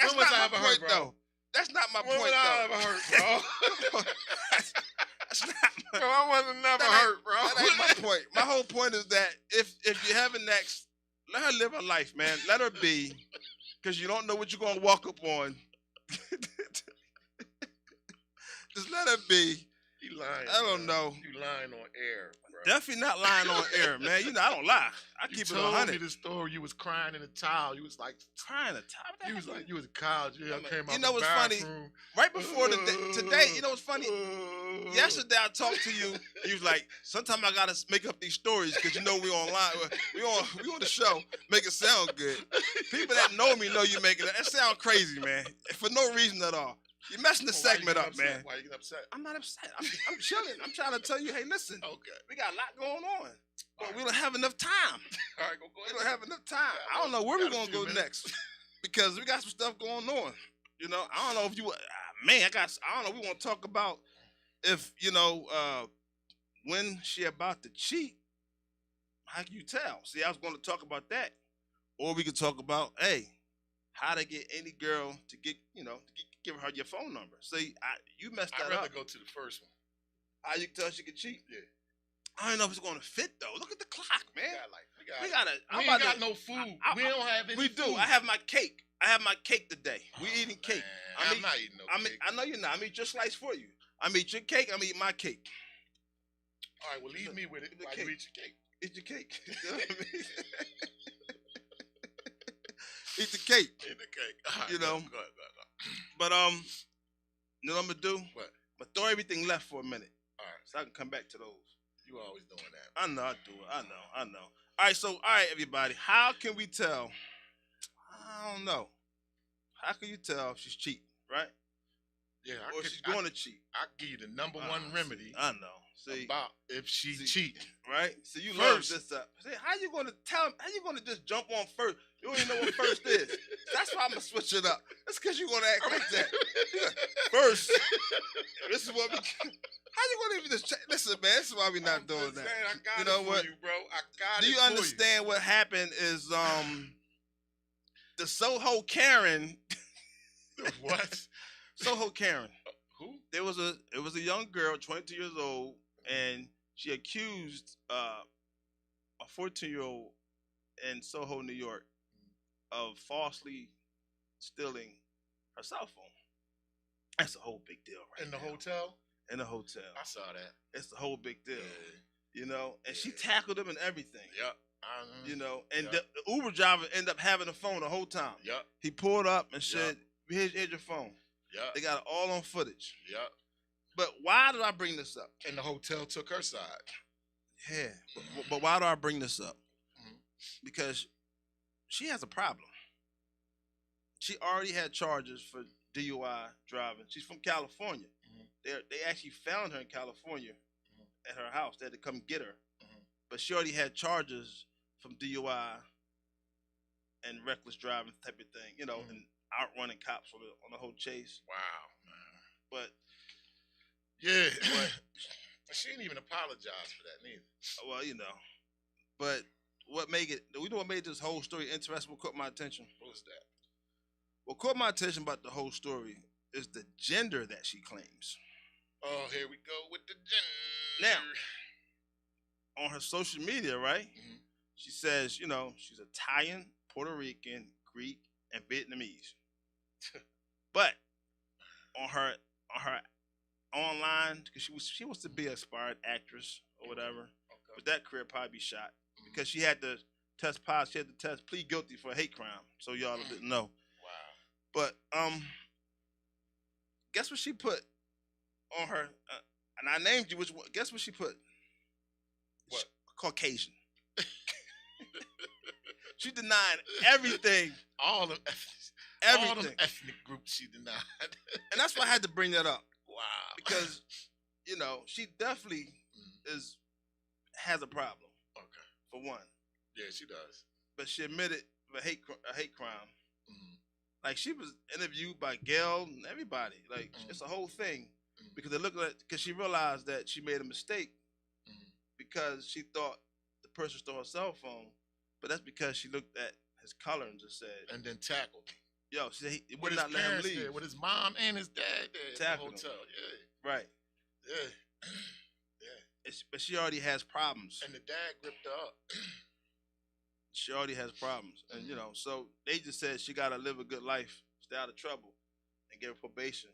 Speaker 2: that's
Speaker 1: When was
Speaker 2: not
Speaker 1: I
Speaker 2: my
Speaker 1: ever
Speaker 2: point,
Speaker 1: hurt, bro?
Speaker 2: though. That's not my
Speaker 1: When
Speaker 2: point,
Speaker 1: was I
Speaker 2: though.
Speaker 1: ever hurt, bro?
Speaker 2: That's not my,
Speaker 1: Bro, I wasn't never hurt, bro.
Speaker 2: that ain't my point. My whole point is that if you have an ex, let her live her life, man. Let her be, because you don't know what you're gonna walk up on. Just let her be.
Speaker 1: You lying.
Speaker 2: I don't
Speaker 1: bro.
Speaker 2: know.
Speaker 1: You lying on air, bro.
Speaker 2: Definitely not lying on air, man. You know I don't lie. I
Speaker 1: You
Speaker 2: keep it
Speaker 1: told
Speaker 2: 100.
Speaker 1: me the story. You was crying in the towel. You was like,
Speaker 2: Trying to top
Speaker 1: you was like, you was in college. You
Speaker 2: I mean,
Speaker 1: came out
Speaker 2: you know
Speaker 1: the
Speaker 2: what's funny?
Speaker 1: bathroom.
Speaker 2: Right before today, you know what's funny? Yesterday I talked to you, and you was like, sometimes I gotta make up these stories because you know we online, we on the show, make it sound good. People that know me know you making it. That sound crazy, man. For no reason at all. You're messing the segment up, man.
Speaker 1: Why you get upset?
Speaker 2: I'm not upset. I'm chilling. I'm trying to tell you, hey, listen,
Speaker 1: Okay.
Speaker 2: we got a lot going on, but we don't have enough time.
Speaker 1: All right, go
Speaker 2: We
Speaker 1: ahead.
Speaker 2: don't have enough time. I don't know where we're gonna go next because we got some stuff going on. You know, I don't know if you, man, I don't know. We want to talk about if when she about to cheat. How can you tell? See, I was going to talk about that, or we could talk about, hey, how to get any girl to give her your phone number. See, you messed that
Speaker 1: I'd rather
Speaker 2: up.
Speaker 1: go to the first one.
Speaker 2: How you can tell she can cheat?
Speaker 1: Yeah.
Speaker 2: I don't know if it's going to fit though. Look at the clock, man. We gotta.
Speaker 1: We ain't got no food. We don't have any
Speaker 2: We
Speaker 1: food.
Speaker 2: do. I have my cake. I have my cake today. We eating cake.
Speaker 1: Man, I'm not eating no cake.
Speaker 2: I know you're not. I'm eat your slice for you. I'm eat your cake. I'm eat my cake.
Speaker 1: All right, well, leave me with it
Speaker 2: The
Speaker 1: while
Speaker 2: cake.
Speaker 1: you eat your cake.
Speaker 2: Eat your cake. You know what I mean? Eat the cake.
Speaker 1: Eat the cake. All right,
Speaker 2: You know.
Speaker 1: Go ahead.
Speaker 2: But you know what I'm gonna do?
Speaker 1: What?
Speaker 2: I'm gonna throw everything left for a minute,
Speaker 1: All right.
Speaker 2: so I can come back to those.
Speaker 1: You always doing that.
Speaker 2: I know I do it. I know. All right, everybody. How can we tell? I don't know. How can you tell if she's cheating, right?
Speaker 1: Yeah,
Speaker 2: Or she's going to cheat?
Speaker 1: I give you the number one remedy
Speaker 2: I know. See,
Speaker 1: about if she
Speaker 2: See,
Speaker 1: cheating.
Speaker 2: right? So you
Speaker 1: First.
Speaker 2: learn this up. See, how you gonna tell? How you gonna just jump on first? You don't even know what first is. That's why I'm gonna switch it up. That's because you gonna act like that. First, this is what we. How you gonna even just listen, man? This is why we not doing that.
Speaker 1: I got
Speaker 2: You know
Speaker 1: it for
Speaker 2: what?
Speaker 1: you, bro. I got
Speaker 2: Do
Speaker 1: it
Speaker 2: you
Speaker 1: for
Speaker 2: understand what happened? Is the Soho Karen?
Speaker 1: You. What?
Speaker 2: Soho Karen.
Speaker 1: Who?
Speaker 2: It was a young girl, 22 years old, and she accused a 14-year-old in Soho, New York, of falsely stealing her cell phone. That's a whole big deal, right?
Speaker 1: In the
Speaker 2: now.
Speaker 1: hotel?
Speaker 2: In the hotel.
Speaker 1: I saw that.
Speaker 2: It's a whole big deal,
Speaker 1: Yeah.
Speaker 2: you know. And she
Speaker 1: Yeah.
Speaker 2: tackled him and everything,
Speaker 1: Yep.
Speaker 2: you know. And
Speaker 1: Yep.
Speaker 2: the Uber driver ended up having the phone the whole time.
Speaker 1: Yep.
Speaker 2: He pulled up and said, "Here's your phone."
Speaker 1: Yep.
Speaker 2: They got it all on footage.
Speaker 1: Yep.
Speaker 2: But why did I bring this up?
Speaker 1: And the hotel took her side.
Speaker 2: Yeah, but why do I bring this up?
Speaker 1: Mhm.
Speaker 2: Because she has a problem. She already had charges for DUI driving. She's from California.
Speaker 1: Mhm.
Speaker 2: They actually found her in California at her house. They had to come get her.
Speaker 1: Mhm.
Speaker 2: But she already had charges from DUI and reckless driving type of thing, you know,
Speaker 1: Mhm.
Speaker 2: and outrunning cops on the whole chase.
Speaker 1: Wow, man.
Speaker 2: But
Speaker 1: Yeah. But she didn't even apologize for that neither.
Speaker 2: well, you know, but what made this whole story interesting? What caught my attention?
Speaker 1: What was that?
Speaker 2: What caught my attention about the whole story is the gender that she claims.
Speaker 1: Oh, here we go with the gender.
Speaker 2: Now, on her social media, right?
Speaker 1: Mhm.
Speaker 2: She says, you know, she's Italian, Puerto Rican, Greek, and Vietnamese. But on her online because she wants to be an aspired actress or whatever.
Speaker 1: Okay.
Speaker 2: But that career probably be shot because she had to test positive. She had to plead guilty for a hate crime. So y'all didn't know.
Speaker 1: Wow.
Speaker 2: But guess what she put on her? And I named you. Which one? Guess what she put?
Speaker 1: What?
Speaker 2: Caucasian. She denied everything.
Speaker 1: All them ethnic groups she denied.
Speaker 2: And that's why I had to bring that up.
Speaker 1: Wow.
Speaker 2: Because, she definitely has a problem.
Speaker 1: Okay.
Speaker 2: For one.
Speaker 1: Yeah, she does.
Speaker 2: But she admitted a hate crime.
Speaker 1: Mm-hmm.
Speaker 2: Like, she was interviewed by Gail and everybody. Like, it's a whole thing. Mm-hmm. Because she realized that she made a mistake because she thought the person stole her cell phone. But that's because she looked at his color and just said.
Speaker 1: And then tackled him.
Speaker 2: Yo, she said he would
Speaker 1: with
Speaker 2: not
Speaker 1: his
Speaker 2: let him
Speaker 1: parents
Speaker 2: leave.
Speaker 1: there, with his mom and his dad there
Speaker 2: Tackled
Speaker 1: at the hotel.
Speaker 2: him.
Speaker 1: Yeah.
Speaker 2: Right.
Speaker 1: Yeah. Yeah.
Speaker 2: But she already has problems.
Speaker 1: And the dad gripped her up.
Speaker 2: She already has problems. And, so they just said she got to live a good life, stay out of trouble, and get her probation.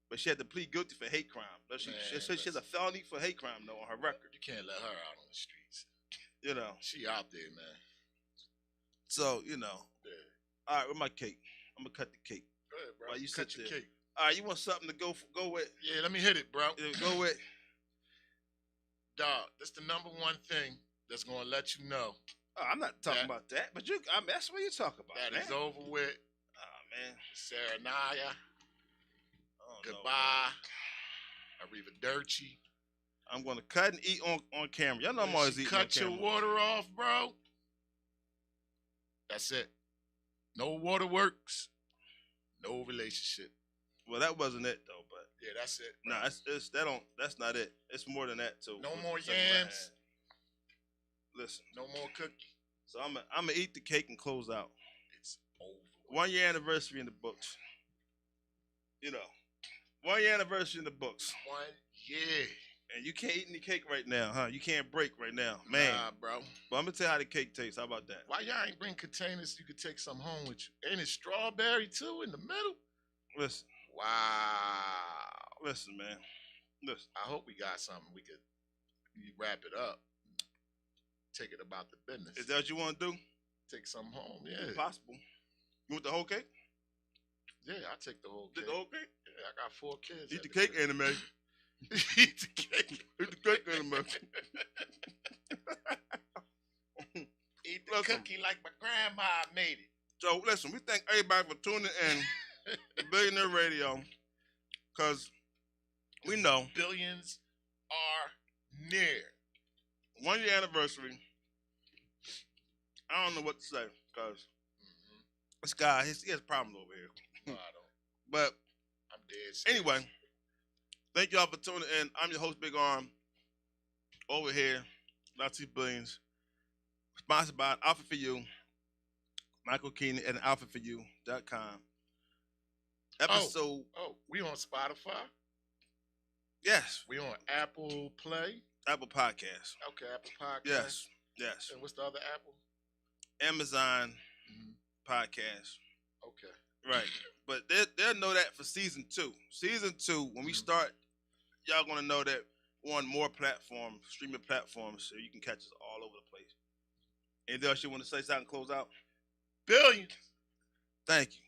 Speaker 2: But she had to plead guilty for hate crime. She has a felony for hate crime, though, on her record.
Speaker 1: You can't let her out on the streets.
Speaker 2: She
Speaker 1: out there, man.
Speaker 2: So,
Speaker 1: Yeah.
Speaker 2: All right, with my cake. I'm going to cut the cake.
Speaker 1: Go ahead, bro.
Speaker 2: While you
Speaker 1: cut
Speaker 2: sit
Speaker 1: your
Speaker 2: there.
Speaker 1: cake.
Speaker 2: All right, you want something to go with?
Speaker 1: Yeah, let me hit it, bro.
Speaker 2: Go with.
Speaker 1: Dog, that's the number one thing that's going to let you know.
Speaker 2: Oh, I'm not talking about that, but that's what you talk about.
Speaker 1: That
Speaker 2: man.
Speaker 1: is over with.
Speaker 2: Oh, man.
Speaker 1: Serenaya.
Speaker 2: Oh,
Speaker 1: goodbye. Arrivederci.
Speaker 2: I'm going to cut and eat on camera. Y'all know I'm always eating on camera.
Speaker 1: Cut your water off, bro. That's it. No waterworks. No relationship.
Speaker 2: Well, that wasn't it though, but
Speaker 1: yeah, that's it.
Speaker 2: No, that's not it. It's more than that too.
Speaker 1: No more yams.
Speaker 2: Listen.
Speaker 1: No more cookie.
Speaker 2: So I'm gonna eat the cake and close out.
Speaker 1: It's over.
Speaker 2: 1 year anniversary in the books. 1 year anniversary in the books.
Speaker 1: 1 year.
Speaker 2: And you can't eat any cake right now, huh? You can't break right now, man.
Speaker 1: Nah, bro.
Speaker 2: But I'm gonna tell you how the cake tastes. How about that?
Speaker 1: Why y'all ain't bring containers? You could take some home with you. Ain't it strawberry too in the middle?
Speaker 2: Listen.
Speaker 1: Wow.
Speaker 2: Listen, man. Listen.
Speaker 1: I hope we got something we could wrap it up. Take it about the business.
Speaker 2: Is that what you want to do?
Speaker 1: Take some home, yeah.
Speaker 2: Possible. You want the whole cake?
Speaker 1: Yeah, I'll take the whole cake.
Speaker 2: Take the whole cake?
Speaker 1: Yeah, I got 4 kids.
Speaker 2: Eat the cake, anime.
Speaker 1: Eat the cake.
Speaker 2: Eat the cake, anime.
Speaker 1: Eat the cookie like my grandma made it.
Speaker 2: So, listen, we thank everybody for tuning in to Billionaire Radio, because we know
Speaker 1: billions are near.
Speaker 2: 1 year anniversary. I don't know what to say, because this guy, he has problems over here.
Speaker 1: No, I don't.
Speaker 2: But
Speaker 1: I'm dead serious.
Speaker 2: Anyway, thank y'all for tuning in. I'm your host, Big Arm. Over here, Nazi Billions. Sponsored by Alpha for You, Michael Keenan at alphaforyou.com. Episode.
Speaker 1: Oh, we on Spotify?
Speaker 2: Yes.
Speaker 1: We on Apple Play?
Speaker 2: Apple Podcasts.
Speaker 1: Okay, Apple Podcasts.
Speaker 2: Yes.
Speaker 1: And what's the other Apple?
Speaker 2: Amazon Podcast.
Speaker 1: Okay.
Speaker 2: Right. But they'll know that for season 2. Season 2, when we start, y'all gonna know that we're on more platforms, streaming platforms, so you can catch us all over the place. Anything else you want to say, something, close out?
Speaker 1: Billions.
Speaker 2: Thank you.